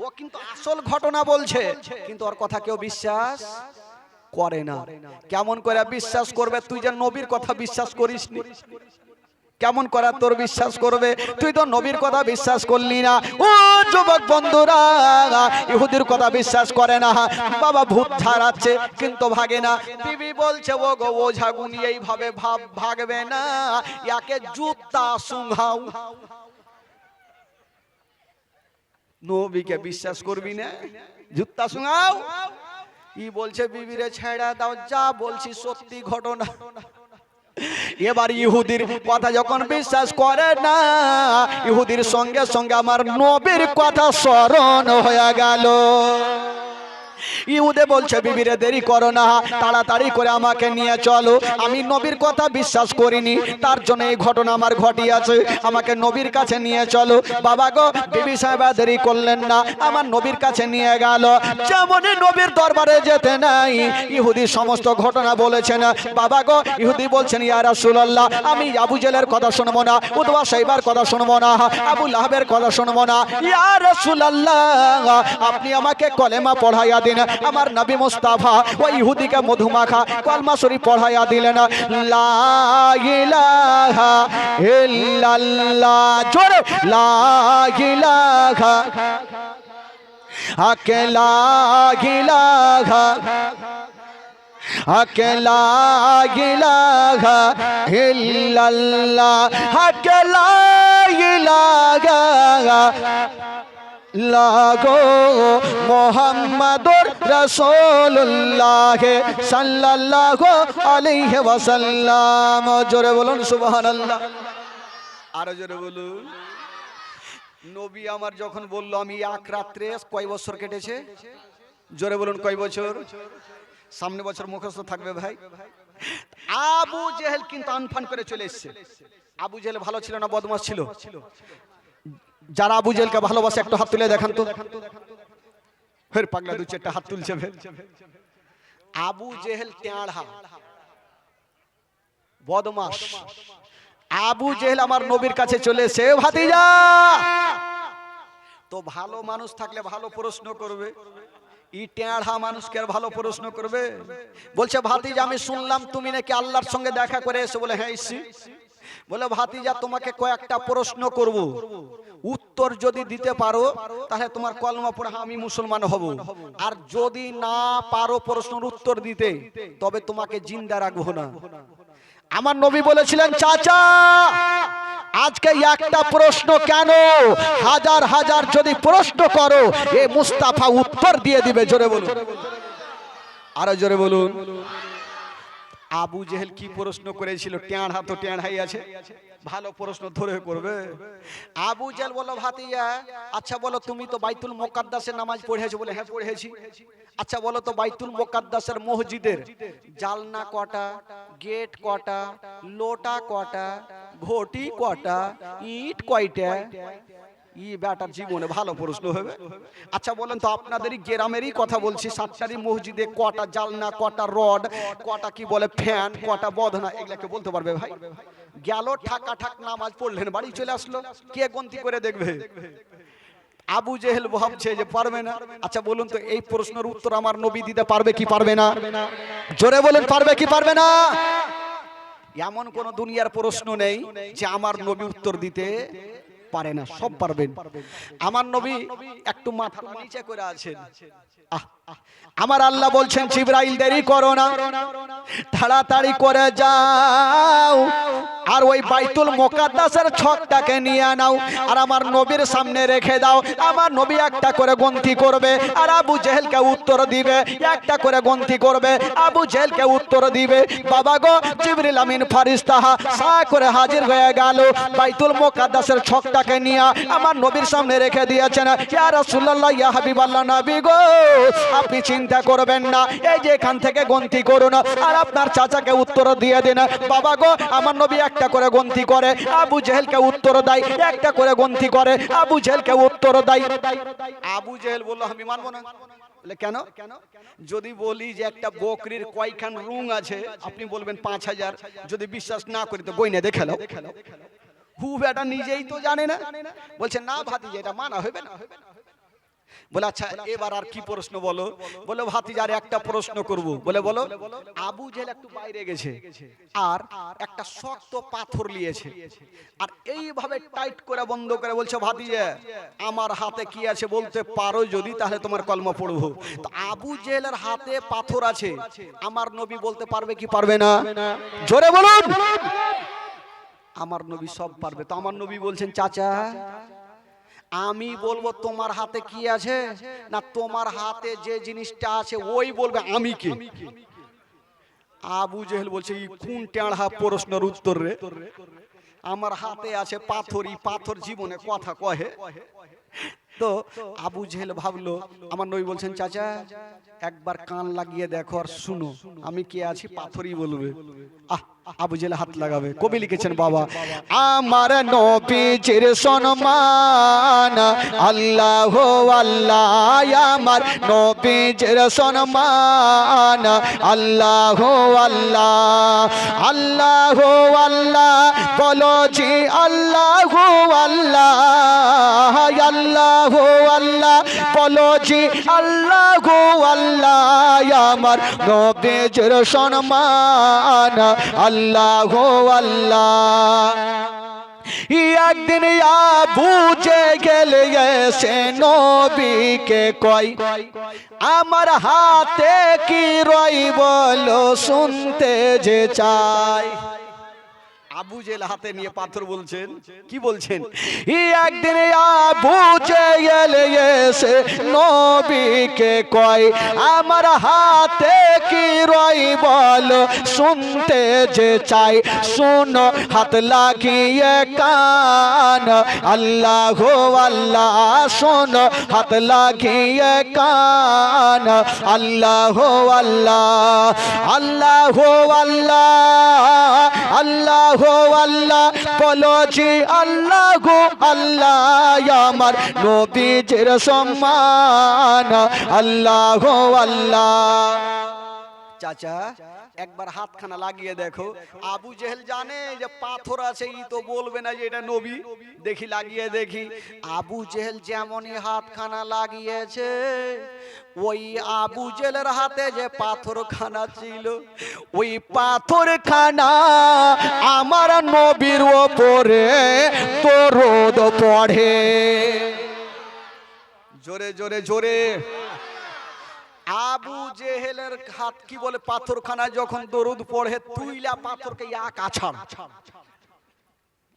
ও কিন্তু আসল ঘটনা বলছে, কিন্তু ওর কথা কেউ বিশ্বাস করে না। কেমন করে বিশ্বাস করবে? তুই যে নবীর কথা বিশ্বাস করিস নি, কেমন করে তোর বিশ্বাস করবে? তুই তো নবীর কথা বিশ্বাস করলি না। ও যুবক বন্ধুরা, ইহুদির কথা বিশ্বাস করে না, বাবা ভূত ঝাড়াচ্ছে কিন্তু ভাগে না। বিবি বলছে ও গো ওঝা গুনি এইভাবে ভাগবে না, ইয়াকে জুতা শুঙাও। নবীকে বিশ্বাস করবি না, জুতা শুঙাও। ই বলছে বিবিরে ছেড়ে দাও, যা বলছি সত্যি ঘটনা। এবার ইহুদির কথা যখন বিশ্বাস করে না, ইহুদির সঙ্গে সঙ্গে আমার নবীর কথা স্মরণ হয়ে গেল। ইহুদে বলছে বিবিরে দেরি করো না, তাড়াতাড়ি করে আমাকে নিয়ে চলো, আমি নবীর কথা বিশ্বাস করিনি, তার জন্য এই ঘটনা আমার ঘটিয়াছে, আমাকে নবীর কাছে নিয়ে চলো। বাবা গো, বিবি সাহেবা দেরি করলেন না, আমার নবীর কাছে নিয়ে গেল। যেমনই নবীর দরবারে যেতে নাই, ইহুদি সমস্ত ঘটনা বলেছেন। বাবা গো, ইহুদি বলছেন ইয়া রাসূলুল্লাহ, আমি আবু জেলের কথা শুনবো না, উতবা সাইবার কথা শুনবো না, আবু লাহাবের কথা শুনবো না। ইয়া রাসূলুল্লাহ, আপনি আমাকে কলেমা পড়াইয়া দিন। আমার নবী মুস্তাফা ওই ইহুদিকে মধুমাখা কলমা শরীফ পড়াইয়া দিলেন। লা ইলাহা ইল্লাল্লাহ, জোরে লা ইলাহা লা ইলাহা লা ইলাহা ইল্লাল্লাহ, লা ইলাহা লাগো মোহাম্মদুর রাসূলুল্লাহ সাল্লাল্লাহু আলাইহি ওয়াসাল্লাম। জোরে বলুন সুবহানাল্লাহ, আরো জোরে বলুন। নবী আমার যখন বলল আমি এক রাত্রে, কয় বছর কেটেছে? জোরে বলুন কয় বছর? সামনে বছর মুখস্থ থাকবে ভাই। আবু জেহেল কিন্তু আনফান করে চলে এসেছে। আবু জেহেল ভালো ছিল না বদমাশ ছিল? যারা আবু জেহেলকে ভালোবাসে একটু হাত তুলে দেখান তো। ফের পাগলা দু চারটা হাত তুলছে। আবু জেহেল টেঁড়া বদমাশ। আবু জেহেল আমার নবীর কাছে চলে এসে, ভাতিজা তো ভালো মানুষ থাকলে ভালো প্রশ্ন করবে, ই টেঁড়া মানুষকে আর ভালো প্রশ্ন করবে? বলছে ভাতিজা আমি শুনলাম তুমি নাকি আল্লাহর সঙ্গে দেখা করে এসে। বলে হ্যাঁ এসছি। বলে ভাতিজা তোমাকে কয়েকটা প্রশ্ন করব, উত্তর যদি দিতে পারো তাহলে তোমার কলমা পড়ে আমি মুসলমান হব, আর যদি না পারো প্রশ্নের উত্তর দিতে তবে তোমাকে জিন্দা রাখবো না। আমার নবী বলেছিলেন চাচা আজকে একটা প্রশ্ন কেন, হাজার হাজার যদি প্রশ্ন করো এ মুস্তাফা উত্তর দিয়ে দিবে। জোরে বলুন, আরো জোরে বলুন। আবু জেহেল কি প্রশ্ন করেছিল? টেঁড়া তো টেঁড়াই আছে, ভালো প্রশ্ন ধরে করবে। আবু জেহেল বলল ভাতিজা আচ্ছা বলো তুমি তো বাইতুল মুকাদ্দাসের নামাজ পড়েছো? বলে হ্যাঁ পড়েছি। আচ্ছা বলো তো বাইতুল মুকাদ্দাসের মসজিদের জালনা কটা, গেট কটা, লোটা কটা, ঘটি কটা, ইট কয়টা? ই বেটার জীবনে ভালো প্রশ্ন হবে। আচ্ছা বলেন তো আপনাদেরই গ্রামেরই কথা বলছি, সাতটারি মসজিদে কটা জালনা, কটা রড, কটা কি বলে ফ্যান, কটা বদনা, এগুলাকে বলতে পারবে ভাই? গেল ঠাকা ঠাক নামাজ পড়লেন, বাড়ি চলে আসলো, কে গন্তি করে দেখবে? আবু জেহেল ভাবছে যে পারবে না। আচ্ছা বলুন তো এই প্রশ্নের উত্তর আমার নবী দিতে পারবে কি পারবে না? জোরে বলুন পারবে কি পারবে না? এমন কোন দুনিয়ার প্রশ্ন নেই যে আমার নবী উত্তর দিতে পারে না, সব পারবেন। আমার নবী একটু মাথা নিচে করে আছেন। আমার আল্লাহ বলছেন জিবরাইল দেরি করো না, তাড়াতাড়ি করে যাও আর ওই বাইতুল মুকাদ্দাসের ছকটাকে নিয়ে নাও আর আমার নবীর সামনে রেখে দাও। আমার নবী একটা করে গন্তি করবে আর আবু জেহেলকে উত্তর দিবে, একটা করে গন্তি করবে, আবু জেহেলকে উত্তর দিবে। বাবা গো, জিবরিল আমিন ফেরেশতা সা করে হাজির হয়ে গেল, বাইতুল মুকাদ্দাসের ছকটাকে নিয়ে আমার নবীর সামনে রেখে দিয়েছেন। ইয়া রাসূলুল্লাহ, ইয়া হাবিবাল্লাহ, নবী গো আপনি চিন্তা করবেন না, এই যে এখান থেকে গন্তি করুন আর আপনার চাচাকে উত্তর দিয়ে দেন। বাবা গো, আমার নবী একটা করে গন্তি করে, আবু জেহেলকে উত্তর দেয়, একটা করে গন্তি করে, আবু জেহেলকে উত্তর দেয়। আবু জেহেল বলল আমি মানবো না। বলে কেন? যদি বলি যে একটা বকরির কয়খান রুং আছে, আপনি বলবেন 5000। যদি বিশ্বাস না করি তো গয়না দেখে নাও। হু বেটা নিজেই তো জানে না। বলছে না ভাতিজা এটা মানা হবে না। বলে আচ্ছা এবার আর কি প্রশ্ন বলো? বলে ভাতিজার একটা প্রশ্ন করব। বলে বলো। আবু জেহেল একটু বাইরে গেছে আর একটা শক্ত পাথর নিয়েছে আর এইভাবে টাইট করে বন্ধ করে বলছে ভাতিজা আমার হাতে কি আছে বলতে পারো যদি, তাহলে তোমার কলমা পড়বো। তো আবু জেহেলের হাতে পাথর আছে, আমার নবী বলতে পারবে কি পারবে না? জোরে বলুন। আমার নবী সব পারবে। তো আমার নবী বলছেন চাচা আমি বলবো তোমার হাতে কি আছে, না তোমার হাতে যে জিনিসটা আছে ওই বলবে আমি কে। আবু জেহেল বলছে এই কোন টেঁড়া প্রশ্নের উত্তর রে, আমার হাতে আছে পাথর, এই পাথর জীবনে কথা কহে। তো আবু জেহেল ভাবলো, আমার নবী বলছেন চাচা একবার কান লাগিয়ে দেখো আর শুনো আমি কে আছি, পাথরই বলবে। আবু জেহেল হাত লাগাবে। কবি লিখেছেন বাবা, আমার নবীজির সম্মান আল্লাহ আল্লাহ, আমার নবীজির সম্মান আল্লাহ আল্লাহ, আল্লাহ আল্লাহ বলো জি আল্লাহ আল্লাহ, আল্লাহ আল্লাহ বলো জি আল্লাহ আল্লাহ, আমার নবীজির সম্মান আল্লাহ আল্লাহ। একদিন আবু জেহেল এসে নবীকে কয় আমার হাতে কি রই বলো শুনতে যে চাই। আবু জেহেল হাতে নিয়ে পাথর বলছেন, কি বলছেন, একদিন আবু জেহেল এসে নবীকে কয় আমার হাতে কি রই বলো শুনতে যে চাই, শোনো হাত লাগিয়ে কান আল্লাহ আল্লাহ, শোনো হাত লাগিয়ে কান আল্লাহ আল্লাহ, আল্লাহ আল্লাহ, আল্লাহ আল্লাহ বলো জি আল্লাহ আল্লাহ, আমার নবীজির সম্মান আল্লাহ আল্লাহ। চাচা একবার হাতখানা লাগিয়ে দেখো। আবু জেহেল জানে যে পাথর আছে, ই তো বলবে না যে এটা নবী। দেখি লাগিয়ে দেখি। আবু জেহেল যেমনই হাতখানা লাগিয়েছে, ওই আবু জেহেলের হাতে যে পাথরখানা ছিল, ওই পাথরখানা আমার নবীর ওপরে দরুদ পড়ে। জোরে জোরে জোরে। আবু জেহেলের হাত কি বলে, পাথরখানা যখন দরুদ পড়ে তুইলা পাথরকে এক আছাড়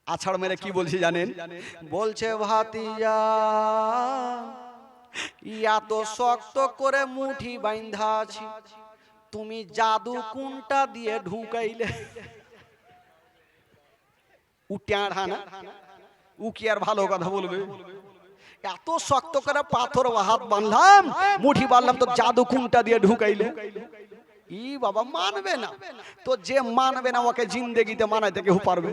আছাড় মেরে কি বলছে জানেন, বলছে ভাতিজা এত শক্ত করে মুঠি বাইন্ধা আছি, তুমি জাদু কোনটা দিয়ে ঢুকাইলে। উ টেঁড়া না, উ কি আর ভালো কথা বলবে, এত শক্ত করে পাথর হাত বাঁধলাম মুঠি বাঁধলাম তো জাদু কোনটা দিয়ে ঢুকাইলে। ই বাবা মানবে না, তো যে মানবে না ওকে জিন্দেগিতে মানাইতে কেউ পারবে।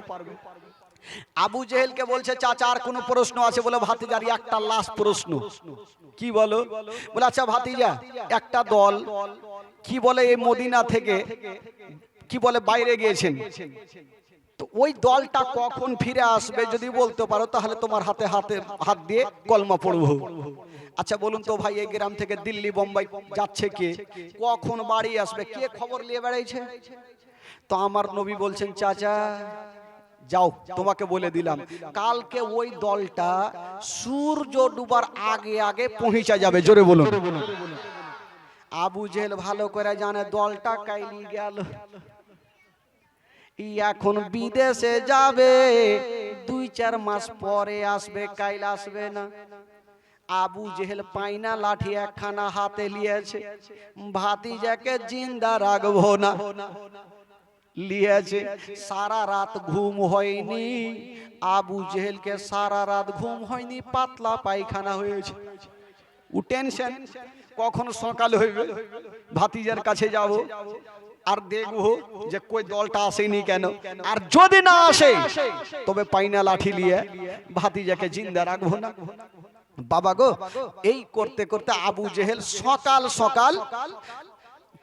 আবু জেহেলকে বলছে চাচা আর কোন প্রশ্ন আছে, বলে ভাতিজার একটা লাস্ট প্রশ্ন। কি বলো, বলে আচ্ছা ভাতিজা একটা দল কি বলে এই মদিনা থেকে কি বলে বাইরে গিয়েছেন, তো ওই দলটা কখন ফিরে আসবে যদি বলতে পারো তাহলে তোমার হাতে হাতে হাত দিয়ে কলমা পড়বো। আচ্ছা বলুন তো ভাই এই গ্রাম থেকে দিল্লি বোম্বাই যাচ্ছে কে, কখন বাড়ি আসবে, কে খবর নিয়ে বেড়াইছে। তো আমার নবী বলছেন চাচা যাও তোমাকে বলে দিলাম, কালকে ওই দলটা সূর্য ডুবার আগে আগে পৌঁছে যাবে। জোরে বলুন। আবু জেহেল ভালো করে জানে দলটা কাইলি গেল, এখন বিদেশে যাবে, 2-4 মাস পরে আসবে, কাইল আসবে না। আবু জেহেল পাইনা লাঠি একখানা হাতে নিয়েছে, ভাতিজাকে জিন্দা রাখবো না লিয়েছে। সারা রাত ঘুম হয়নি আবু জেহেলকে, সারা রাত ঘুম হয়নি, পাতলা পায়খানা হয়েছে। ও টেনশন কখন সকাল হইবে, ভাতিজার কাছে যাব আর দেখবো যে কই দলটা আসেনি কেন, আর যদি না আসে তবে পাইনা লাঠি নিয়ে ভাতিজাকে জিন্দা রাখবো না। বাবা গো, এই করতে করতে আবু জেহেল সকাল সকাল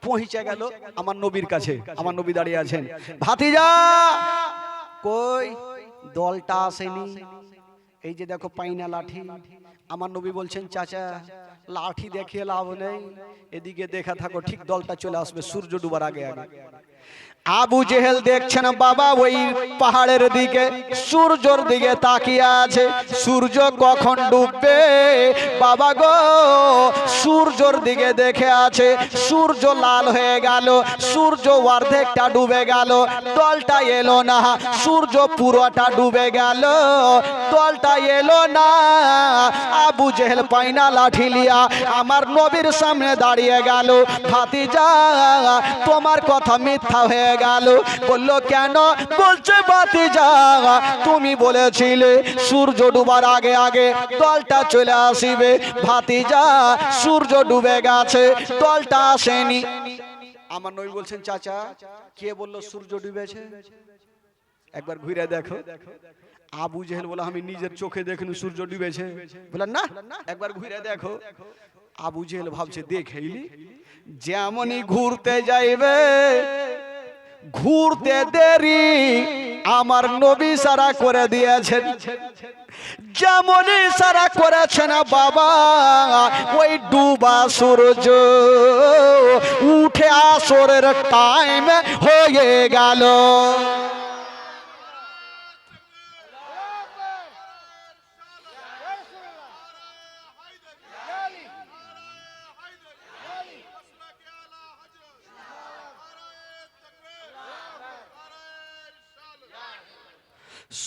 পৌঁছে গেল আমার নবীর কাছে। আমার নবী দাঁড়িয়ে আছেন, ভাতিজা কই দলটা আসেনি, এই যে দেখো পাইনা লাঠি। আমার নবী বলছেন চাচা লাঠি দেখিয়ে লাভ নেই, এদিকে দেখা থাকো, ঠিক দলটা চলে আসবে সূর্য ডুবার আগে আগে। আবু জেহেল দেখছেন বাবা ওই পাহাড়ের দিকে, সূর্যের দিকে তাকিয়ে আছে, সূর্য কখন ডুববে বাবা গো সূর্যর দিকে দেখে আছে, সূর্য লাল হয়ে গেল, সূর্য অর্ধেকটা ডুবে গেল, দলটা এলো না, সূর্য পুরোটা ডুবে গেল, দলটা এলো না। আবু জেহেল পাইনা লাঠি লিয়া আমার নবীর সামনে দাঁড়িয়ে গেল। ভাতিজা তোমার কথা মিথ্যা হয়ে গেল। বলল কেন? বলছে ভাতিজা তুমি বলেছিলে সূর্য ডুবার আগে আগে দলটা চলে আসিবে। ভাতিজা সূর্য ডুবে গেছে, দলটা আসেনি। আমার নবী বলছেন চাচা কে বললো সূর্য ডুবেছে? একবার ঘুরে দেখো। আবু জেহেল বলে আমি নিজের চোখে দেখিনি সূর্য ডুবেছে। বললেন না, একবার ঘুরে দেখো। আবু জেহেল ভাবছে দেখেইলি, যেমনই ঘুরতে যাইবে ঘুরতে দেরি আমার নবী সারা করে দিয়েছেন। যেমন ইশারা করেছেন বাবা, ওই ডুবা সূর্য উঠে আসরের টাইম হয়ে গেল।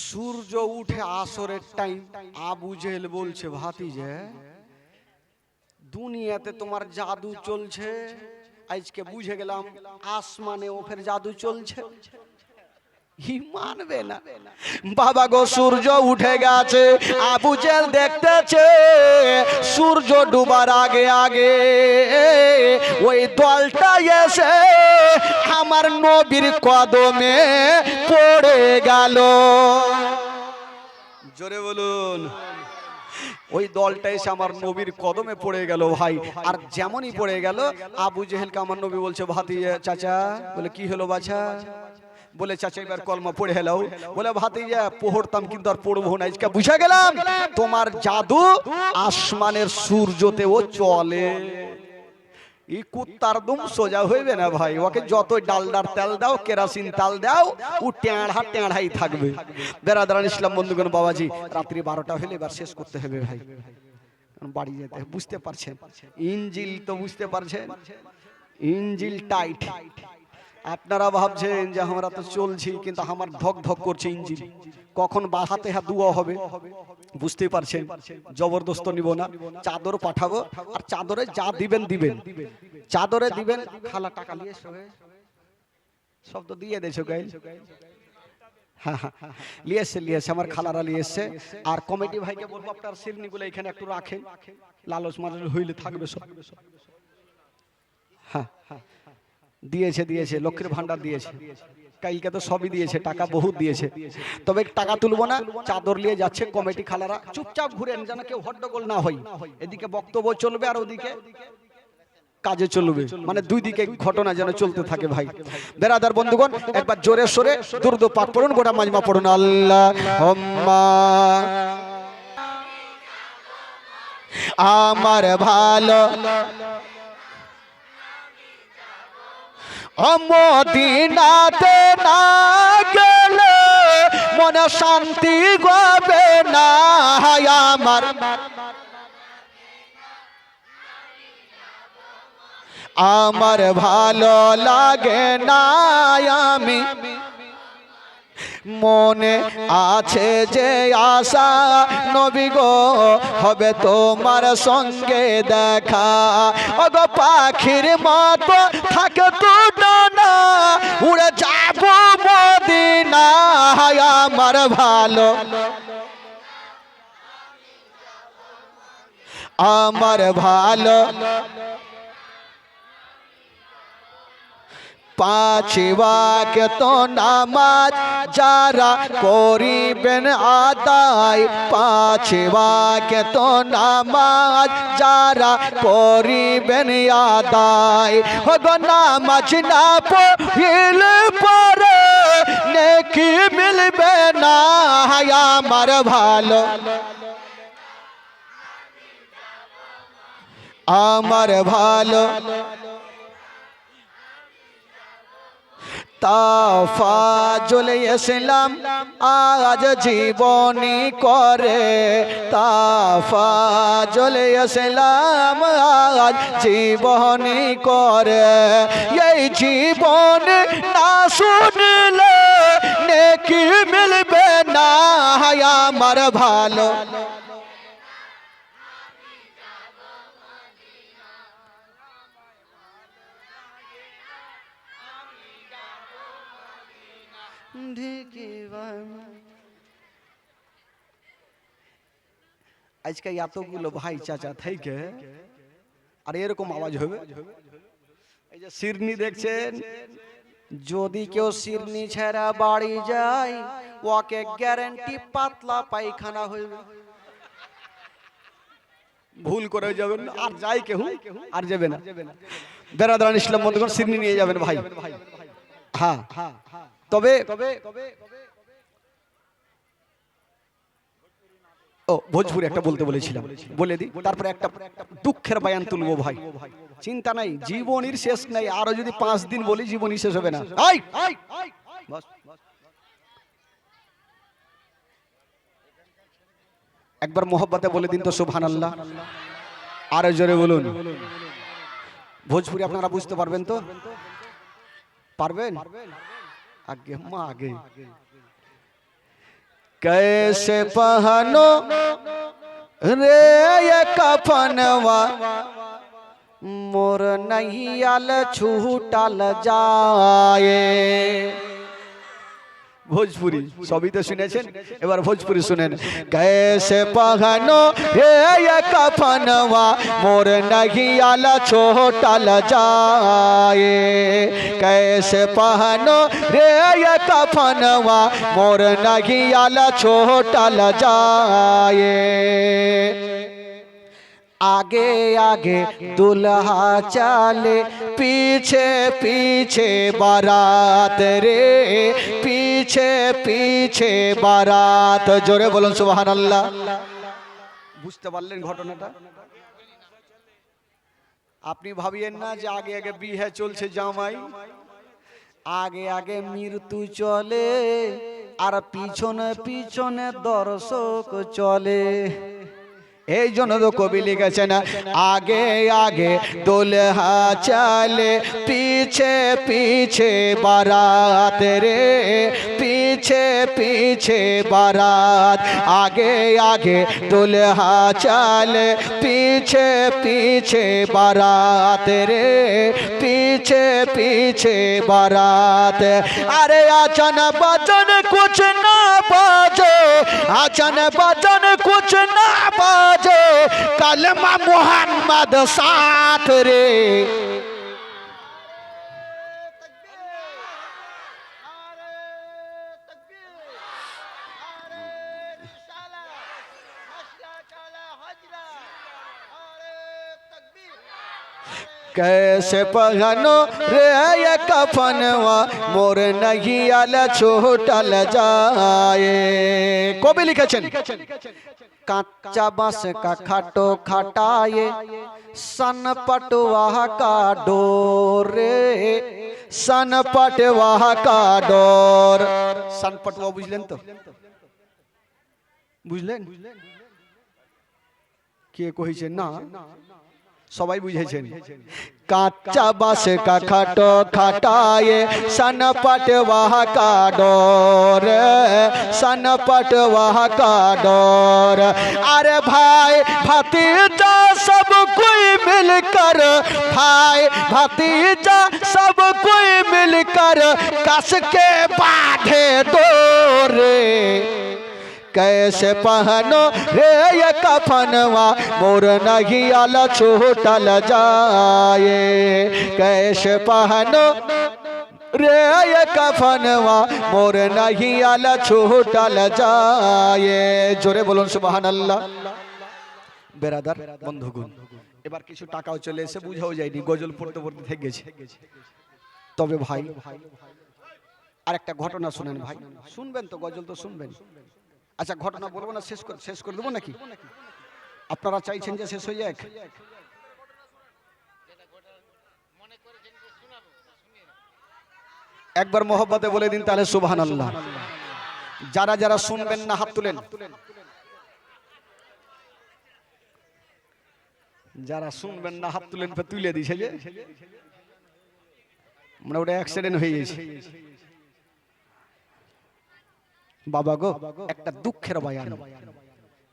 সূর্য উঠে আসরের টাইম। আবু জেহেল বলছে ভাতিজা দুনিয়াতে তোমার জাদু চলছে, আজকে বুঝে গেলাম আসমানে ওফের জাদু চলছে। মানবে না বাবা গো, সূর্য উঠে গেছে। আবু জেহেল দেখতেছে সূর্য ডুবার আগে আগে ওই দলটা এসে আমার নবীর কদমে পড়ে গেল। জোরে বলুন। ওই দলটা এসে আমার নবীর কদমে পড়ে গেল ভাই। আর যেমনই পড়ে গেল আবু জেহেলকে আমার নবী বলছে ভাতিজা চাচা, বলে কি হলো বাছা? বলে চাচা এবার কলমা পড়ে হেলাও। বলে ভাতিজা পড়তাম কিন্তু আর পড়বো না, আজকে বুঝে গেলাম তোমার জাদু আসমানের সূর্যতেও চলে। এই কুত্তার দুম সোজা হইবে না ভাই, ওকে যত ডালডার তেল দাও কেরাসিন তেল দাও ও টেঁড়া টেঁড়াই থাকবে। বেরাদারান ইসলাম বন্ধুগণ বাবাজি, রাত্রি 12টা হলে এবার শেষ করতে হবে ভাই, বাড়ি যেতে। বুঝতে পারছেন ইঞ্জিল তো বুঝতে পারছেন, ইঞ্জিল টাইট। আপনারা ভাবছেন যে আমরা তো চলছি কিন্তু আমার ধক ধক করছে ইঞ্জিল, কখন বাহাতে হাত দুয়া হবে বুঝতে পারছেন। জবরদস্ত নিব না, চাদর পাঠাবো আর চাদরে যা দিবেন দিবেন, চাদরে দিবেন। খালা টাকা নিয়ে সব তো দিয়ে দেছো গাইল। হ্যাঁ হ্যাঁ লিয়েছে আমার খালারা লিয়েছে। আর কমিটি ভাইকে বলবো আপনার সিলনিগুলো এখানে একটু রাখেন, লালচ মালচ হইলে থাকবে সব। হ্যাঁ দিয়েছে লক্ষ্মীর ভান্ডার দিয়েছে, কালকে তো সবই দিয়েছে, টাকা বহুত দিয়েছে। তবে টাকা তুলবো না, চাদর নিয়ে যাচ্ছে কমিটি খালারা। চুপচাপ ঘুরেন যেন কেউ হট্টগোল না হয়। এদিকে বক্তব্য চলবে আর ওদিকে কাজে চলবে, মানে দুই দিকে ঘটনা যেন চলতে থাকে ভাই। বেরাদার বন্ধুগণ একবার জোরে সোরে দুরূদ পাক পড়ুন, গোটা মাজমা পড়ুন। আল্লাহুম্মা আমার ভালো মদিনাতে না গেলে মনে শান্তি হবে না আমার ভালো লাগে না। আমি মনে আছে যে আশা নবী গো হবে তোমার সঙ্গে দেখা। ওগো পাখির মতো থাকে তো না উড়ে যাব মদিনা। আমার ভালো আমার ভালো পাঁচ ওয়াক্ত নামাজ যারা করিবেন আদায়, পাঁচ ওয়াক্ত নামাজ যারা করিবেন আদায়। ওগো নামাজ না পড়লে পরে নেকি মিলবে না। আমার ভালো আমার ভালো তাফাজুল ইসলাম আজ জীবনী করে, তাফাজুল ইসলাম আজ জীবনী করে। এই জীবন না শুনলে নেকি মিলবে না আমার ভালো। আজকে এতগুলো ভাই চাচা থেকে আর এরকম আওয়াজ হবে। এই যে শিরনি দেখছেন, যদি কেউ শিরনি ছেড়া বাড়ি যায় ওকে গ্যারান্টি পাতলা পায়খানা হইবে। ভুল করে যাবেন না, আর যাই কেউ আর যাবে না। বেরাদারান ইসলাম বন্ধুগণ, শিরনি নিয়ে যাবেন ভাই। হ্যাঁ, তবে ও ভোজপুরি একটা বলতে বলেছিলাম, বলে দিই, তারপরে একটা দুঃখের বায়ান তুলবো ভাই। চিন্তা নাই, জীবনীর শেষ নাই, আরো যদি 5 দিন বলি জীবনী শেষ হবে না। একবার মোহব্বতে বলে দিন তো সুবহানাল্লাহ, আরো জোরে বলুন। ভোজপুরি আপনারা বুঝতে পারবেন তো? পারবেন? আগে মা আগে। कैसे पहनो रे ये कफनवा मोर नैयाल छूटल जाए। भोजपुरी सभी तो सुनेছেন, এবার ভোজপুরি শুনেন। कैसे पहनो रे ये कफनवा मोर नैयाल छूटल जाए। कैसे पहनो रे ये कफनवा मोर नैयाल छूटल जाए। आगे आगे दुल्हा चाले पीछे पीछे बारात रे, पीछे पीछे बारात। जोरे बोलুন সুবহানাল্লাহ। বুঝতে পারলেন ঘটনাটা? আপনি ভাবিয়েন না যে আগে আগে বিয়ে চলছে জামাই, আগে আগে মৃত্যু চলে আর পিছনে পিছনে দর্শক চলে। এই জন্য তো কবি লিখেছেন, आगे आगे दुल्हा चले पीछे पीछे बारात रे, पीछे पीछे बारात। आगे आगे दुल्हा चले पीछे पीछे बारात रे, पीछे पीछे बारात। अरे आचन बचन कुछ ना बाजे, आचन बचन कुछ ना बाजे, कलमा मोहम्मद साथ रे। कैसे पहनो रे ये कफनवा मोर नैयाल छूटल जाए। कवि लिखेছেন, काचा बांस का खाटो खटाए सन पटवा का डोर रे, सन पटवा का डोर। सन पटवा बुझलेन तो? বুঝলেন কে কইছে? না সবাই বুঝেছেন। কাঁচা বাঁশ কা খাটো খাটায়ে सन पटवा का डोर, सन पटवा का डोर। अरे भाई भतीजा सब कोई मिलकर, भाई भतीजा सब कोई मिलकर कस के बांधे डोरे। कैसे पहनो रे ये कफनवा मोर नैयाल छूटल जाए। कैसे पहनो रे ये कफनवा मोर नैयाल छूटल जाए। जोरे बोलুন সুবহানাল্লাহ। বেরাদার বন্ধুগণ, এবার কিছু টাকাও চলে এসে বুঝাও যায়নি, গজল পড়তে পড়তে থেকে গেছে। তবে ভাই আর একটা ঘটনা শুনেন ভাই, শুনবেন তো? গজল তো শুনবেন। আচ্ছা ঘটনা বলবো না, শেষ করে দেবো নাকি? আপনারা চাইছেন যে শেষ হয়ে যাক? একবার মোহব্বতে বলে দিন তাহলে সুবহানাল্লাহ। যারা যারা শুনবেন না হাত তুলেন, যারা শুনবেন না হাত তুলেন, তুলে দিছে যে মানে ওটা অ্যাক্সিডেন্ট হয়ে গেছে। বাবা গো, একটা দুঃখের বয়ান,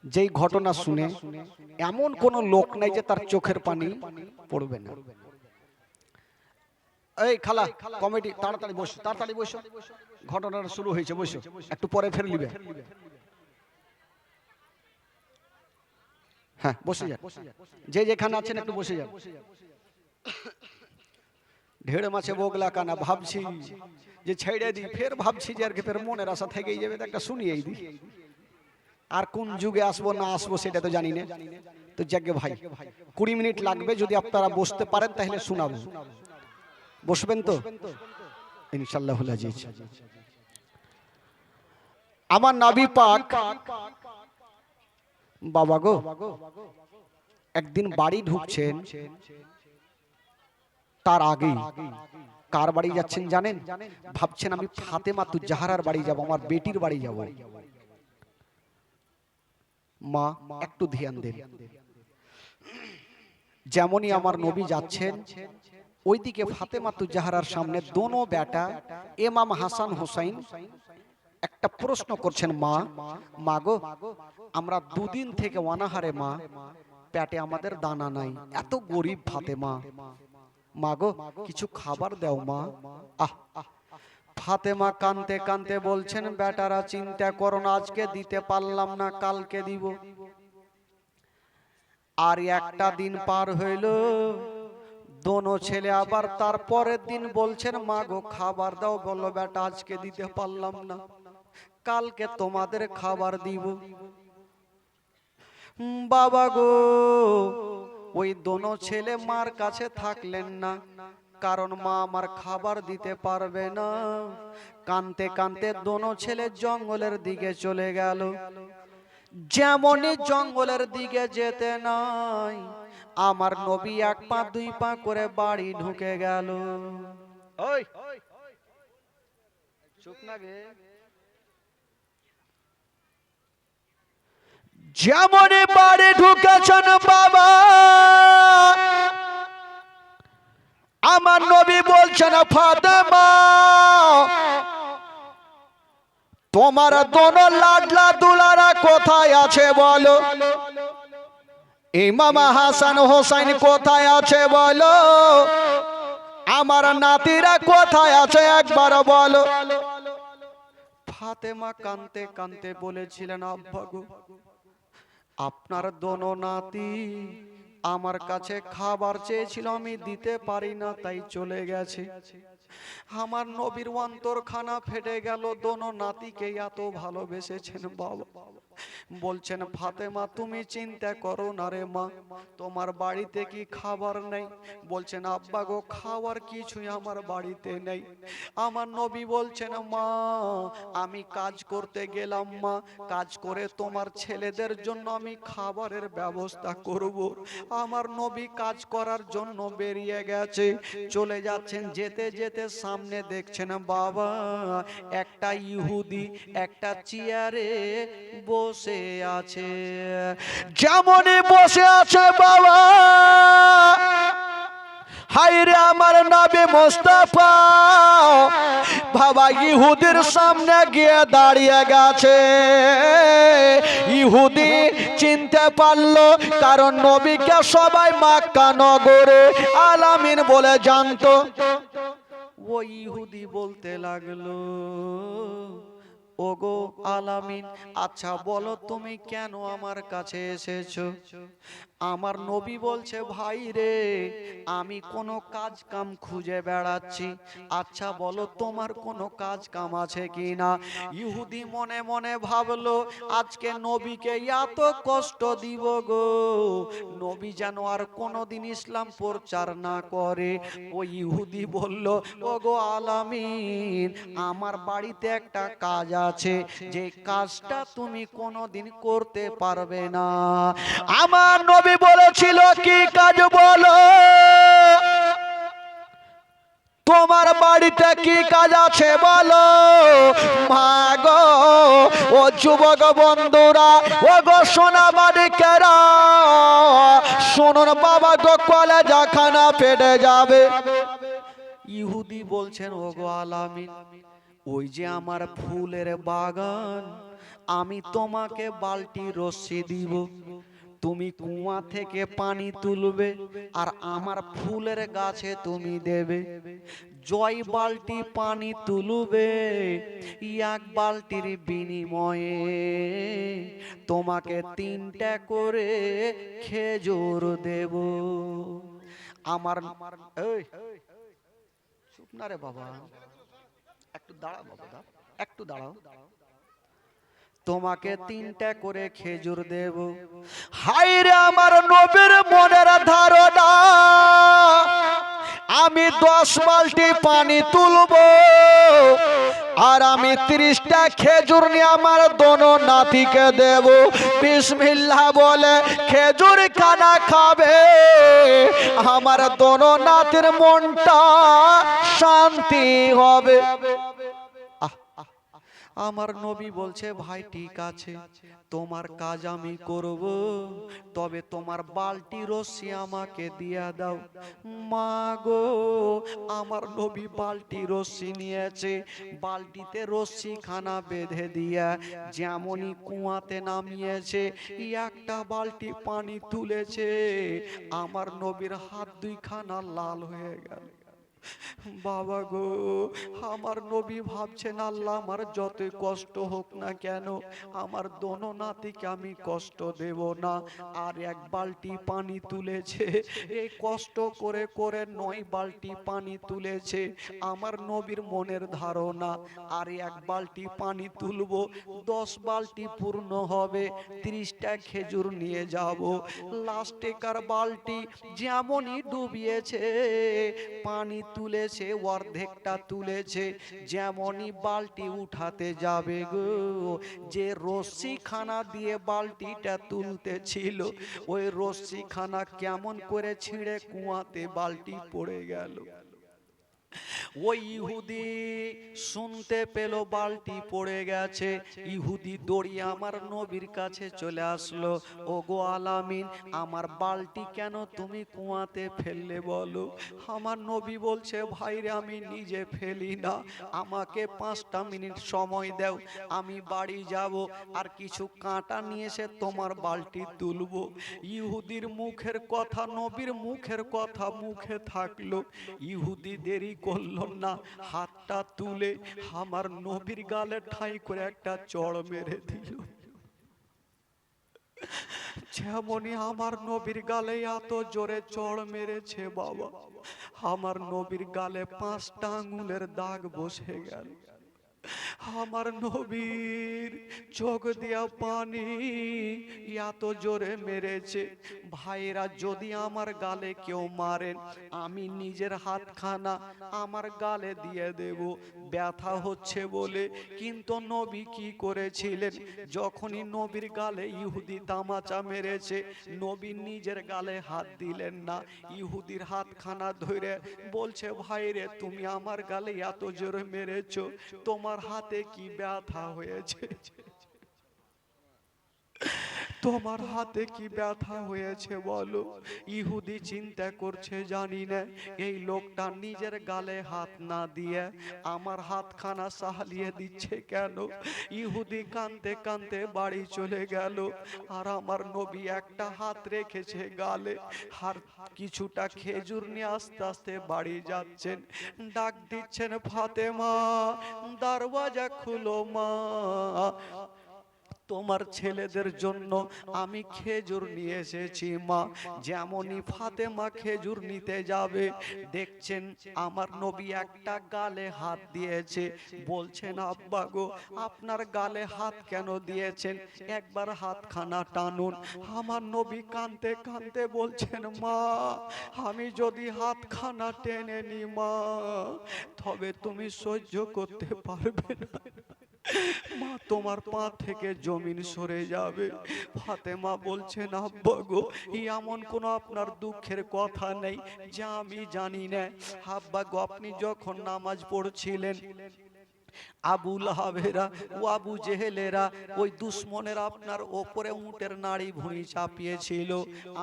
যেই ঘটনা শুনে এমন কোন লোক নাই যে তার চোখের পানি পড়বে না। এই খালা কমিটি তাড়াতাড়ি বসো, তাড়াতাড়ি বসো, ঘটনাটা শুরু হয়েছে, বসো, একটু পরে ফের নিবে। হ্যাঁ বসে যান, যে যেখানে আছেন একটু বসে যান। ঢেড় মাছে বগলা কানা, ভাবছি যে ছেড়ে দিই, ফের ভাবছি যে আর কি ফের মনের আশা থেকেই যাবে, একটা শুনিয়েই দিই। আর কোন যুগে আসবো না আসবো সেটা তো জানি না। তো যাকে ভাই 20 মিনিট লাগবে, যদি আপনারা বসতে পারেন তাহলে শোনাবো। বসবেন তো ইনশাআল্লাহ আজিজ। আমার নবী পাক বাবা গো একদিন বাড়ি ঢুকছেন, তার আগে কার বাড়ি যাচ্ছেন জানেন? ভাবছেন আমি ফাতেমা তু জাহরার বাড়ি যাব, আমার বেটির বাড়ি যাব। মা একটু ধ্যান দেন, যেমনই আমার নবী যাচ্ছেন ওইদিকে ফাতেমা তু জাহরার সামনে দোনো বেটা ইমাম হাসান হোসেন একটা প্রশ্ন করছেন, মা মা গো আমরা দুদিন থেকে অনাহারে, মা পেটে আমাদের দানা নাই, এত গরিব ফাতেমা, মা গো কিছু খাবার দাও মা। আহ ফাতেমা কানতে কানতে বলছেন, বেটারা চিন্তা করো না, আজকে দিতে পারলাম না কালকে দিব। আর একটা দিন পার হইল, দোনো ছেলে আবার তারপরের দিন বলছেন, মা গো খাবার দাও, বললো বেটা আজকে দিতে পারলাম না কালকে তোমাদের খাবার দিব। বাবা গো ওই দোনো ছেলে মার কাছে থাকলেন না, কারণ মা আমার খাবার দিতে পারবে না। কানতে কানতে দোনো ছেলে জঙ্গলের দিকে চলে গেল। যেমনই জঙ্গলের দিকে যেতে নাই, আমার নবী এক পা দুই পা করে বাড়ি ঢুকে গেল। ওই চুপ না গে। যেমনই বাড়ি ঢুকেছেন বাবা, আমার নবী বলছেন, ফাতেমা তোমার দোনো লাডলা দুলারা কোথায় আছে বলো? ইমাম হাসান হোসেন কোথায় আছে বলো? আমার নাতিরা কোথায় আছে একবার বলো। ফাতেমা কানতে কানতে বলেছিলেন, আব্বা গো আপনার দোনো নাতি আমার কাছে খাবার চেয়েছিল, আমি দিতে পারি না তাই চলে গেছে। আমার নবীর অন্তরখানা ফেটে গেল, দোনো নাতিকে এত ভালোবেসেছেন বাবা। বলছেন, ফাতেমা তুমি চিন্তা করো না রে মা, তোমার বাড়িতে কি খাবার নেই? বলছেন, আব্বা গো খাবার কিছুই আমার বাড়িতে নেই। আমার নবী বলছেন, মা আমি কাজ করতে গেলাম, মা কাজ করে তোমার ছেলেদের জন্য আমি খাবারের ব্যবস্থা করব। আমার নবী কাজ করার জন্য বেরিয়ে গেছে, চলে যাচ্ছেন, যেতে যেতে সামনে দেখছেন বাবা একটা ইহুদি একটা চেয়ারে বসে আছে। যেমনই বসে আছে বাবা, হায়রে আমার নবী মুস্তাফা বাবা ইহুদির সামনে গিয়ে দাঁড়িয়ে গেছে। ইহুদি চিনতে পারলো, কারণ নবীকে সবাই মক্কা নগরে আলামিন বলে জানতো। ওই ইহুদি বলতে লাগলো, ওগো আলামিন আচ্ছা বলো তুমি কেন আমার কাছে এসেছো? আমার নবী বলছে, ভাই রে আমি কোনো কাজ কাম খুঁজে বেড়াচ্ছি, আচ্ছা বলো তোমার কোনো কাজ কাম আছে কি না? ইহুদি মনে মনে ভাবলো, আজকে নবীকে এত কষ্ট দিব গো, নবী যেন আর কোনোদিন ইসলাম প্রচার না করে। ওই ইহুদি বলল, ওগো আলামিন আমার বাড়িতে একটা কাজ আছে, যে কাজটা তুমি কোনোদিন করতে পারবে না। আমার নবী বলেছিল, কি কাজ বলো? তোমার বাড়ি বাড়িতে কি কাজ আছে বলো মা গো। ও যুবক বন্ধুরা, ও গো সোনা বাড়িকেরা, শুনুন বাবা গো, কলেজা খানা ফেটে যাবে। ইহুদি বলছেন, ও গো আলামিন, ওই যে আমার ফুলের বাগান, আমি তোমাকে বালতি রশ্মি দিব, তুমি কুয়া থেকে পানি তুলবে আর আমার ফুলের গাছে তুমি দেবে। জয় বালতি পানি তুলবে, এক বালতির বিনিময়ে তোমাকে 3টা করে খেজুর দেব। আমার এই চুপ না রে বাবা, একটু দাঁড়া বাবা, একটু দাঁড়াও। তোমাকে 3টা করে খেজুর দেব। হায় রে আমার নবীর মনের ধারণা, আমি 10 বালতি পানি তুলব আর আমি 30টা খেজুর নিয়ে আমার দোনো নাতিকে দেব। বিসমিল্লাহ বলে খেজুর খানা খাবে, আমার দোনো নাতির মনটা শান্তি হবে। আমার নবী বলছে, ভাই ঠিক আছে, তোমার কাজ আমি করব, তবে তোমার বালতি রশ্মি আমাকে দিয়া দাও। মা গো, আমার নবী বালতি রশ্মি নিয়েছে, বালতিতে রশ্মি খানা বেঁধে দিয়া যেমনই কুয়াতে নামিয়েছে, একটা বালতি পানি তুলেছে, আমার নবীর হাত 2খানা লাল হয়ে গেল। বাবা গো, আমার নবী ভাবছেন, আল্লাহ আমার যতই কষ্ট হোক না কেন, আমার দোনো নাতিকে আমি কষ্ট দেব না। আর 1 বালতি পানি তুলেছে, এই কষ্ট করে করে 9 বালতি পানি তুলেছে। আমার নবীর মনের ধারণা, আর 1 বালতি পানি তুলব, 10 বালতি পূর্ণ হবে, 30টা খেজুর নিয়ে যাব। লাস্টেকার বালতি যেমনই ডুবিয়েছে, পানি তুলেছে, অর্ধেকটা তুলেছে, যেমনই বালতি উঠাতে যাবে গো, যে রশ্মি খানা দিয়ে বালতিটা তুলতে ছিল, ওই রশ্মি খানা কেমন করে ছিঁড়ে কুয়াতে বালতি পড়ে গেল। ওই ইহুদি শুনতে পেল বালতি পড়ে গেছে, ইহুদি দৌড়িয়ে আমার নবীর কাছে চলে আসলো। ও গো আলামিন, আমার বালতি কেন তুমি কুয়াতে ফেললে বলো? আমার নবী বলছে, ভাইরে আমি নিজে ফেলি না, আমাকে 5টা মিনিট সময় দাও, আমি বাড়ি যাব আর কিছু কাঁটা নিয়ে এসে তোমার বালতি তুলবো। ইহুদির মুখের কথা, নবীর মুখের কথা মুখে থাকলো, ইহুদি দেরি করলো না, হাতটা তুলে আমার নবীর গালে ঠাই করে একটা চড় মেরে দিল। যেমনই আমার নবীর গালে এত জোরে চড় মেরেছে বাবা, আমার নবীর গালে 5টা আঙ্গুলের দাগ বসে গেল। আমার নবীর চোখ দিয়া পানি এত জোরে মেরেছে। ভাইরা, যদি আমার গালে কেউ মারেন, আমি নিজের হাতখানা আমার গালে দিয়ে দেব, ব্যথা হচ্ছে বলে। কিন্তু নবী কি করেছিলেন, যখনই নবীর গালে ইহুদি তামাচা মেরেছে, নবী নিজের গালে হাত দিলেন না, ইহুদির হাতখানা ধরে বলছে, ভাইরে তুমি আমার গালে এত জোরে মেরেছো, তোমার হাতে কি ব্যথা হয়েছে? তোমার হাতে কি ব্যথা হয়েছে বলো? ইহুদি চিন্তা করছে, জানি না এই লোকটা নিজের গালে হাত না দিয়ে আমার হাতখানা সাহালিয়ে দিচ্ছে কেন। ইহুদি কাঁদতে কাঁদতে বাড়ি চলে গেল, আর আমার নবী একটা হাত রেখেছে গালে, আর কিছুটা খেজুর নিয়ে আস্তে আস্তে বাড়ি যাচ্ছেন। ডাক দিচ্ছেন, ফাতেমা দরওয়াজা খুলো মা, তোমার ছেলেদের জন্য আমি খেজুর নিয়ে এসেছি মা। যেমনই ফাতেমা খেজুর নিতে যাবে, দেখছেন আমার নবী একটা গালে হাত দিয়েছে। বলছেন, আব্বা গো, আপনার গালে হাত কেন দিয়েছেন, একবার হাতখানা টানুন। আমার নবী কাঁদতে কাঁদতে বলছেন, মা আমি যদি হাতখানা টেনে নি মা, তবে তুমি সহ্য করতে পারবে না। মা তোমার পা থেকে জমিন সরে যাবে। ফাতেমা বলছেন আব্বা গো, এমন কোন আপনার দুঃখের কথা নেই যা আমি জানি না। আব্বা গো, আপনি যখন নামাজ পড়ছিলেন, আবু লাহাবেরা ও আবু জেহেলেরা ওই দুশ্মনেরা আপনার ওপরে উটের নাড়ি ভুঁড়ি চাপিয়েছিল,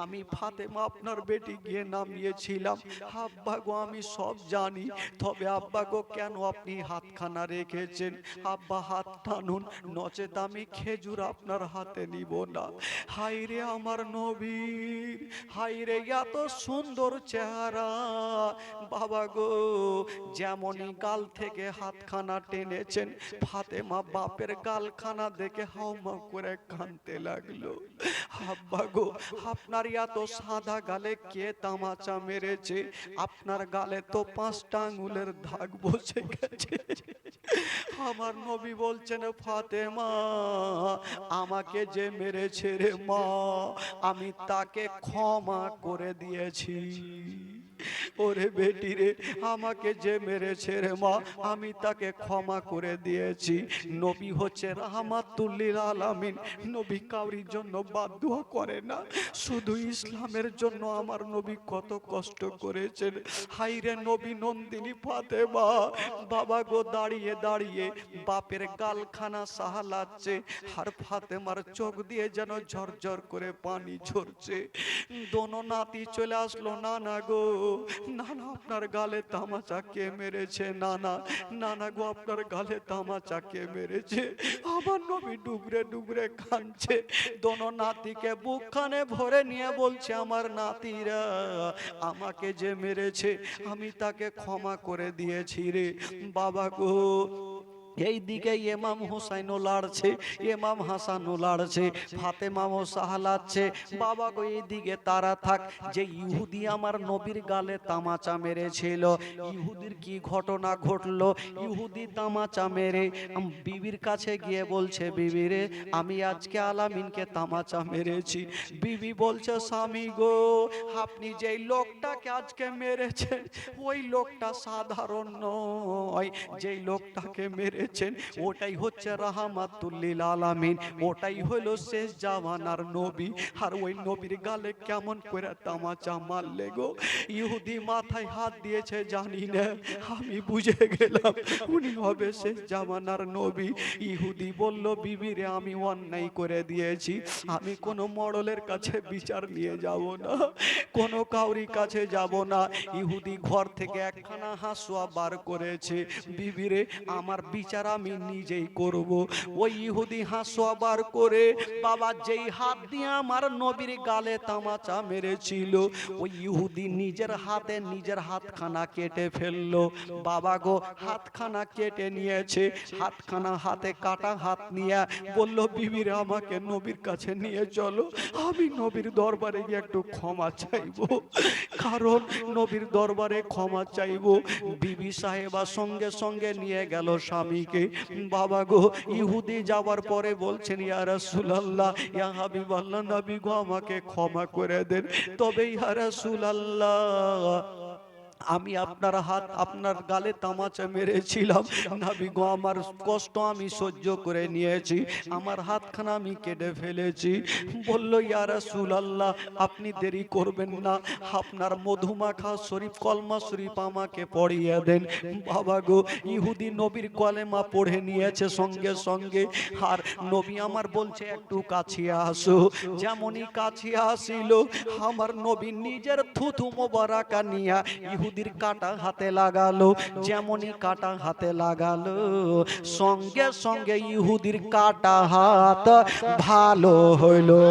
আমি ফাতেমা আপনার বেটি গিয়ে নামিয়েছিলাম। আব্বা গো আমি সব জানি, তবে আব্বা গো কেন আপনি হাতখানা রেখেছেন? আব্বা হাত টানুন, নচেত আমি খেজুর আপনার হাতে নিব না। হাইরে আমার নবীর, হাইরে এত সুন্দর চেহারা। বাবা গো, যেমনই গাল থেকে হাতখানা টেনেছেন, ফাতেমা বাপের গালখানা দেখে হাউমাউ করে কাঁদতে লাগলো। আব্বা গো, আপনার এত সাদা গালে কে তামাচা মেরেছে? আপনার গালে তো 5টা আঙ্গুলের দাগ বসে গেছে। আমার নবী বলছেন, ফাতেমা আমাকে যে মেরেছে রে মা, আমি তাকে ক্ষমা করে দিয়েছি। ওরে বেটি রে, আমাকে যে মেরেছে রে মা, আমি তাকে ক্ষমা করে দিয়েছি। নবী হচ্ছে রাহমাতুল লিল আলামিন। নবী কাউরির জন্য বাদদুয়া করে না, শুধু ইসলামের জন্য আমার নবী কত কষ্ট করেছেন। হাইরে নবী নন্দিনী ফাতেমা, বাবা গো দাঁড়িয়ে দাঁড়িয়ে বাপের গালখানা সাহালাচ্ছে, আর ফাতেমার চোখ দিয়ে যেন ঝরঝর করে পানি ঝরছে। দোনো নাতি চলে আসলো, নানা গো, নানা আপনার গালে তামাচা কে মেরেছে? নানা, নানা গো আপনার গালে তামাচা কে মেরেছে? আমার নবী ডুগরে ডুগরে কাঁদছে, দোনো নাতিকে বুকখানে ভরে নিয়ে বলছে, আমার নাতিরা আমাকে যে মেরেছে আমি তাকে ক্ষমা করে দিয়েছি রে বাবা গো। এই দিকে ইমাম হুসাইনও লাড়ছে, ইমাম হাসানও লাড়ছে, ফাতেমাও সাহালাচ্ছে। বাবা গো, এই দিকে তারা থাক। যে ইহুদি আমার নবীর গালে তামাচা মেরেছিল, ইহুদির কি ঘটনা ঘটলো? ইহুদি তামাচা মেরে বিবির কাছে গিয়ে বলছে, বিবি রে, আমি আজকে আলামিনকে তামাচা মেরেছি। বিবি বলছে, স্বামী গো, আপনি যেই লোকটাকে আজকে মেরেছেন ওই লোকটা সাধারণ নয়, যেই লোকটাকে মেরে ওটাই হচ্ছে রাহমাতুল লিল আলামিন, ওটাই হলো শেষ জামানার নবী। আর ওই নবীর গালে কেমন করে তামাচা মারলে গো? ইহুদি মাথায় হাত দিয়েছে, জানি না, আমি বুঝে গেলাম উনি হবে শেষ জামানার নবী। ইহুদি বলল, বিবিরে আমি অন্যায় করে দিয়েছি, আমি কোনো মডলের কাছে বিচার নিয়ে যাব না, কোনো কাউরি কাছে যাব না। ইহুদি ঘর থেকে একখানা হাসুয়া বার করেছে, বিবিরে আমার বিচার আমি নিজেই করব। ওই ইহুদি হাসুয়া বার করে বাবা যেই হাত দিয়ে আমার নবীর গালে তামাচা মেরেছিল, ওই ইহুদি নিজের হাতে নিজের হাতখানা কেটে ফেললো। বাবা গো, হাতখানা কেটে নিয়েছে, হাতখানা হাতে কাটা হাত নিয়ে বলল, বিবির আমাকে নবীর কাছে নিয়ে চলো, আমি নবীর দরবারে গিয়ে একটু ক্ষমা চাইবো, কারণ নবীর দরবারে ক্ষমা চাইবো। বিবি সাহেবা সঙ্গে সঙ্গে নিয়ে গেল স্বামীকে। বাবা গো, ইহুদি যাওয়ার পরে বলছেন, ইয়া রাসূলুল্লাহ, ইয়া হাবিবাল্লাহ, নবী গো আমাকে ক্ষমা করে দেন, তবে ইয়া রাসূলুল্লাহ আমি আপনার হাত আপনার গালে তামাচা মেরেছিলাম, নবী গো আমার কষ্ট আমি সহ্য করে নিয়েছি, আমার হাতখানা আমি কেটে ফেলেছি। বলল, ইয়া রাসূলুল্লাহ আপনি দেরি করবেন না, আপনার মধুমাখা শরীফ কলমা শরীফ আমাকে পড়িয়ে দেন। বাবা গো, ইহুদি নবীর কলেমা পড়ে নিয়েছে সঙ্গে সঙ্গে। আর নবী আমার বলছে, একটু কাছে আসো। যেমনই কাছে আসিল, আমার নবী নিজের থুথু মোবারকা নিয়া ইহুদির কাটা হাতে লাগালো। যেমনই কাটা হাতে লাগালো, সঙ্গে সঙ্গে ইহুদির কাটা হাত ভালো হইলো।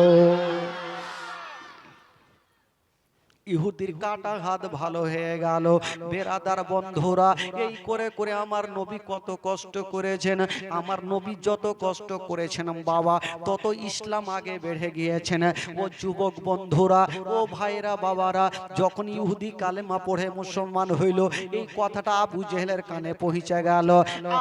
ইহুদির কাটা হাত ভালো হয়ে গেল। বেরাদার বন্ধুরা, এই করে করে আমার নবী কত কষ্ট করেছেন। আমার নবী যত কষ্ট করেছেন বাবা, তত ইসলাম আগে বেড়ে গিয়েছেন। ও যুবক বন্ধুরা, ও ভাইরা, বাবারা, যখন ইহুদি কালেমা পড়ে মুসলমান হইল, এই কথাটা আবু জেহেলের কানে পৌঁছে গেল।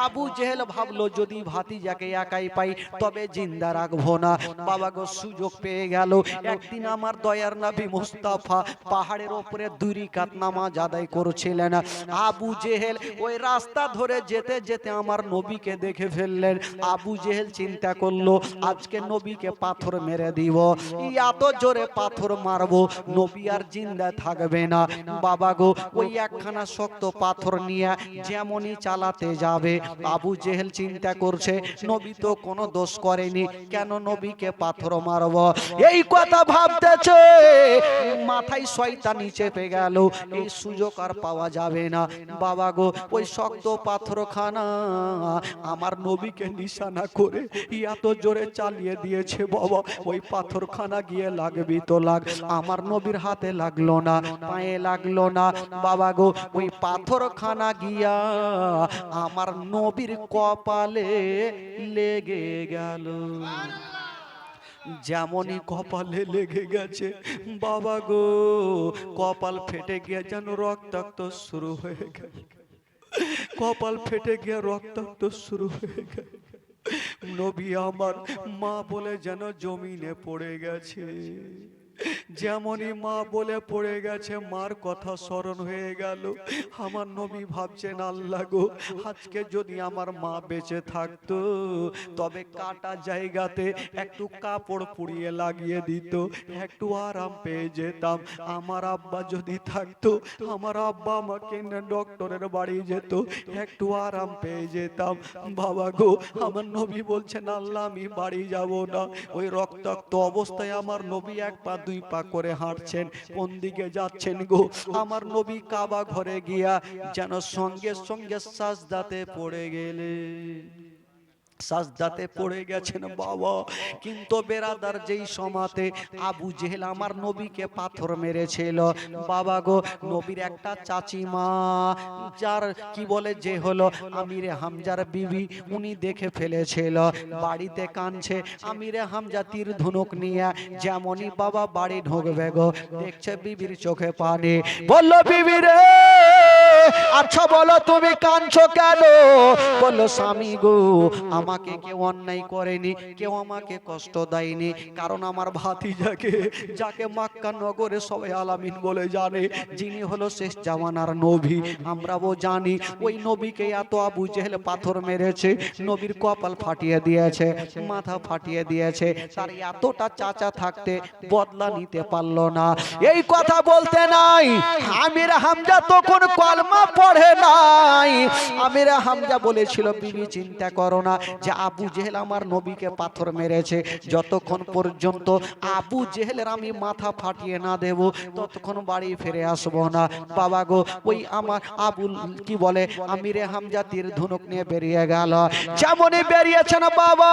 আবু জেহেল ভাবলো, যদি ভাতিজাকে একাই পাই তবে জিন্দা রাখবো না। বাবা গো, সুযোগ পেয়ে গেল। একদিন আমার দয়ার নবী মুস্তাফা পাহাড়ের ওপরে 2 রাকাত নামাজ আদায় করছিলেন। আবু জেহেল ওই রাস্তা ধরে যেতে যেতে আমার নবীকে দেখে ফেললেন। আবু জেহেল চিন্তা করলো আজকে নবীকে পাথর মেরে দিব, এত জোরে পাথর মারবো নবী আর জিন্দা থাকবে না। বাবা গো, ওই একখানা শক্ত পাথর নিয়ে যেমনই চালাতে যাবে, আবু জেহেল চিন্তা করছে নবী তো কোনো দোষ করেনি, কেন নবীকে পাথর মারব, এই কথা ভাবতেছে। মাথায় শয়তানি চেপে গেল, এই সুযোগ আর পাওয়া যাবে না। বাবা গো, ওই শক্ত পাথরখানা আমার নবীকে নিশানা করে এত জোরে চালিয়ে দিয়েছে বাবা, ওই পাথরখানা গিয়ে লাগবি তো লাগ, আমার নবীর হাতে লাগলো না, পায়ে লাগলো না। বাবা গো, ওই পাথরখানা গিয়া আমার নবীর কপালে লেগে গেল। যেমনই কপালে লেগে গেছে বাবা গো, কপাল ফেটে গিয়ে যেন রক্তাক্ত শুরু হয়ে গেল, কপাল ফেটে গিয়ে রক্তাক্ত শুরু হয়ে গেল। নবী আমার মা বলে যেন জমিনে পড়ে গেছে। যেমনই মা বলে পড়ে গেছে, মার কথা স্মরণ হয়ে গেল। আমার নবী ভাবছেন আল্লাহ গো, আজকে যদি আমার মা বেঁচে থাকতো তবে কাটা জায়গাতে একটু কাপড় পুড়িয়ে লাগিয়ে দিত, একটু আরাম পেয়ে যেতাম। আমার আব্বা যদি থাকতো, আমার আব্বা আমাকে ডক্টরের বাড়ি যেত, একটু আরাম পেয়ে যেতাম। বাবা গো, আমার নবী বলছেন আল্লাহ আমি বাড়ি যাব না। ওই রক্তাক্ত অবস্থায় আমার নবী এক পা 2 পা করে হাঁটছেন, কোন দিকে যাচ্ছেন গো? আমার নবী কাবা ঘরে গিয়া যেন সঙ্গে সঙ্গে সাজদাতে পড়ে গেলেন, সাজদাতে পড়ে গেছেন বাবা। কিন্তু বেরাদার যেই সমাতে আবু জেহেল আমার নবীকে পাথর মেরেছিল বাবা গো, নবীর একটা চাচিমা, যার কি বলে যে হলো আমিরে হামজার বিবি, উনি দেখে ফেলেছিল, বাড়িতে কাঁদছে। আমিরে হামজা তীর ধনুক নিয়ে যেমনই বাবা বাড়ি ঢুকবে গো, দেখছে বিবির চোখে পানি, বললো বিবি রে, আচ্ছা বলো তুমি কাঁদছো কেন? বললো স্বামী গো, আমাকে কেউ অন্যায় করেনি, কেউ আমাকে কষ্ট দেয়নি, কারণ আমার ভাতিজাকে, যাকে মক্কা নগরে সবাই আলামিন বলে জানে, যিনি হলো শেষ জামানার নবী, আমরাও জানি, ওই নবীকে এত আবু জেহেল পাথর মেরেছে, নবীর কপাল ফাটিয়ে দিয়েছে, মাথা ফাটিয়ে দিয়েছে, তার এতটা চাচা থাকতে বদলা নিতে পারলো না। এই কথা বলতে নাই, আমির হামজা তখন কলমা পড়ে নাই। আমির হামজা বলেছিল বিবি চিন্তা করো না যে আবু জেহেল আমার নবীকে পাথর মেরেছে, যতক্ষণ পর্যন্ত আবু জেহেলের আমি মাথা ফাটিয়ে না দেব ততক্ষণ বাড়ি ফিরে আসবো না। বাবা গো, ওই আমার আবুল কি বলে আমিরে হামজা তীর ধনুক নিয়ে বেরিয়ে গেল। যেমনই বেরিয়েছেন বাবা,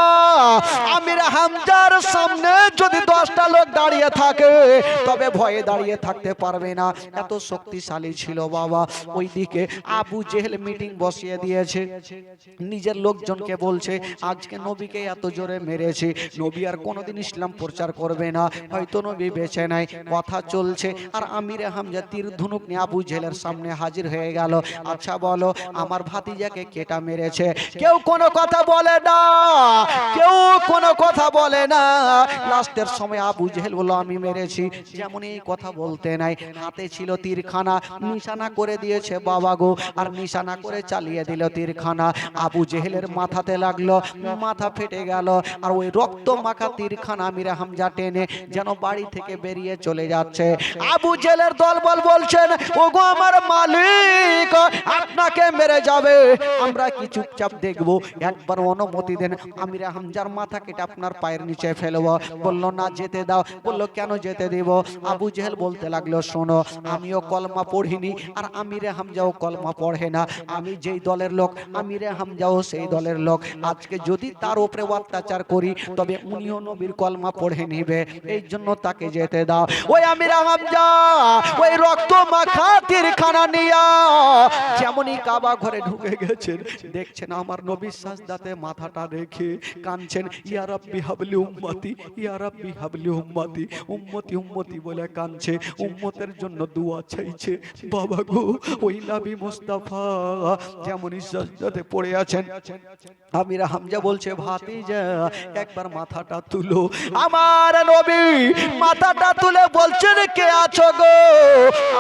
আমিরে হামজার সামনে যদি 10টা লোক দাঁড়িয়ে থাকে তবে ভয়ে দাঁড়িয়ে থাকতে পারবে না, এত শক্তিশালী ছিল বাবা। ওইদিকে আবু জেহেল মিটিং বসিয়ে দিয়েছে, নিজের লোকজনকে বলছে আজকে নবীকে এত জোরে মেরেছে, নবী আর কোনোদিন ইসলাম প্রচার করবে না, হয়তো নবী বেঁচে নাই, কথা চলছে। আর আমিরে হামজা তীর ধনুক নিয়ে আবু জেহেলের সামনে হাজির হয়ে গেল। আচ্ছা বলো আমার ভাতিজাকে কেটা মেরেছে? কেউ কোনো কথা বলে না, কেউ কোনো কথা বলে না। লাস্টের সময় আবু জেহেল বলল আমি মেরেছি। যেমন এই কথা বলতে নাই, হাতে ছিল তীরখানা, নিশানা করে দিয়েছে বাবা গো, আর নিশানা করে চালিয়ে দিল তীরখানা। আবু জেহেলের মাথাতে লাগলো, মাথা ফেটে গেল। আর ওই রক্ত মাখা তীরখানা আমিরে হামজা টেনে যেন বাড়ি থেকে বেরিয়ে চলে যাচ্ছে। আবু জেহেলের দলবল বলছেন ওগো আমার মালিক, আপনাকে মেরে যাবে, আমরা কি চুপচাপ দেখবো? একবার অনুমতি দেন, আমিরে হামজার মাথা কেটে আপনার পায়ের নিচে ফেলবো। বলল না যেতে দাও। বলল কেন যেতে দিব? আবু জেহেল বলতে লাগলো শোনো, আমিও কলমা পড়িনি আর আমিরে হামজাও কলমা পড়ে না, আমি যেই দলের লোক আমিরে হামজাও সেই দলের লোক। আজকে যদি তার উপরে অত্যাচার করি তবে উনিও নবীর কলমা পড়ে নিবে, এই জন্য তাকে যেতে দাও। ওই আমিরে হামজা ওই রক্ত মাখা তীরখানা নিয়া যেমনই কাবা ঘরে ঢুকে গেছেন, দেখছেন আমার নবীর সাজদাতে মাথাটা রেখে কাঁদছেন, ইয়া রাব্বি হাবলি উম্মতি, ইয়া রাব্বি হাবলি উম্মতি, উম্মতি উম্মতি বলে কাঁদছে, উম্মতের জন্য দোয়া চাইছে। বাবা গো, ওই নবী মুস্তাফা যেমনই সাজদাতে পড়ে আছেন, আমির হামজা বলছে ভাতিজা একবার মাথাটা তুলো। আমার নবী মাথাটা তুলে বলছেন কে আছো গো?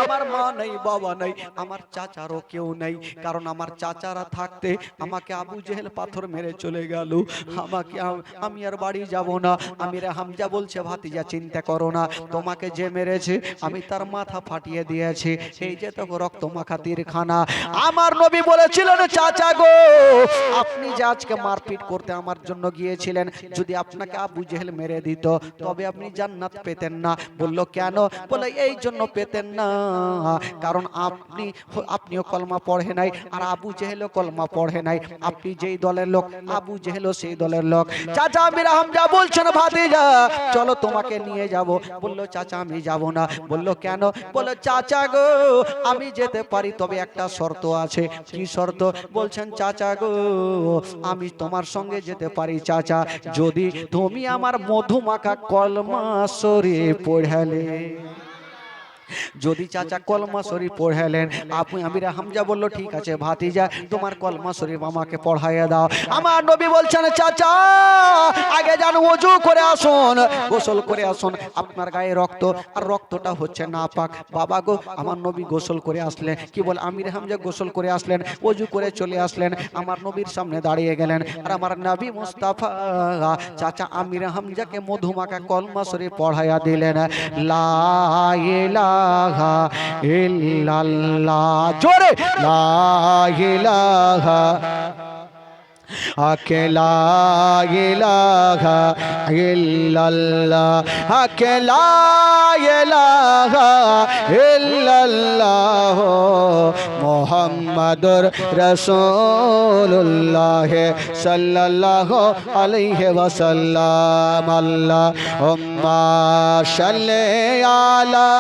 আমার মা নেই, বাবা নেই, আমার চাচারও কেউ নেই। কারণ আমার চাচারা থাকতে আমাকে আবু জেহেল পাথর মেরে চলে গেল। আমি আর বাড়ি যাব না। আমির হামজা বলছে, ভাতিজা চিন্তা করো না, তোমাকে যে মেরেছে আমি তার মাথা ফাটিয়ে দিয়েছি, এই যে তো রক্ত মাখা তীরখানা। আমার নবী বলেছিলেন, চাচা গো, আপনি যে আজকে মারপিট করতে আমার জন্য গিয়েছিলেন, যদি আপনাকে আবু জেহেল মেরে দিত তবে আপনি জান্নাত পেতেন না। বলল কেন? বলে এই জন্য পেতেন না, কারণ আপনিও কলমা পড়ে নাই আর আবু জেহেলও কলমা পড়ে নাই। আপনি যেই দলের লোক, আবু জেহেলও সেই দলের লোক। চাচা আমির হামজা বলছেন, ভাতিজা চলো তোমাকে নিয়ে যাব। বলল চাচা আমি যাব না। বলল কেন? বলল চাচা গো, আমি যেতে পারি, তবে একটা শর্ত আছে। কি শর্ত? বলছেন চাচা গো, আমি তোমার সঙ্গে যেতে পারি চাচা, যদি তুমি আমার মধুমাখা কলমা শরীফ পড়ালে। যদি চাচা কলমা শরীফ পড়ালেন, আমির হামজা বলল ঠিক আছে ভাতিজা, তোমার কলমা শরীফ আমাকে পড়াইয়া দাও। আমার নবী বলছেন, চাচা আগে যান ওযু করে আসুন, গোসল করে আসুন, আপনার গায়ে রক্ত, আর রক্তটা হচ্ছে নাপাক। বাবা গো, আমার নবী গোসল করে আসলেন। কি বল? আমির হামজা গোসল করে আসলেন, ওযু করে চলে আসলেন, আমার নবীর সামনে দাঁড়িয়ে গেলেন। আর আমার নবী মুস্তাফা চাচা আমির হামজাকে মধুমাখা কলমা শরীফ পড়াইয়া দিলেন। লা ইলাহা ইল্লাল্লাহ, জোরে লা ইলাহা আকেলা ইলাহা ইল্লাল্লাহ, আকেলা ইলাহা ইল্লাল্লাহ, মুহাম্মাদুর রাসূলুল্লাহ সাল্লাল্লাহু আলাইহি ওয়াসাল্লাম। আল্লাহুম্মা সাল্লি আলা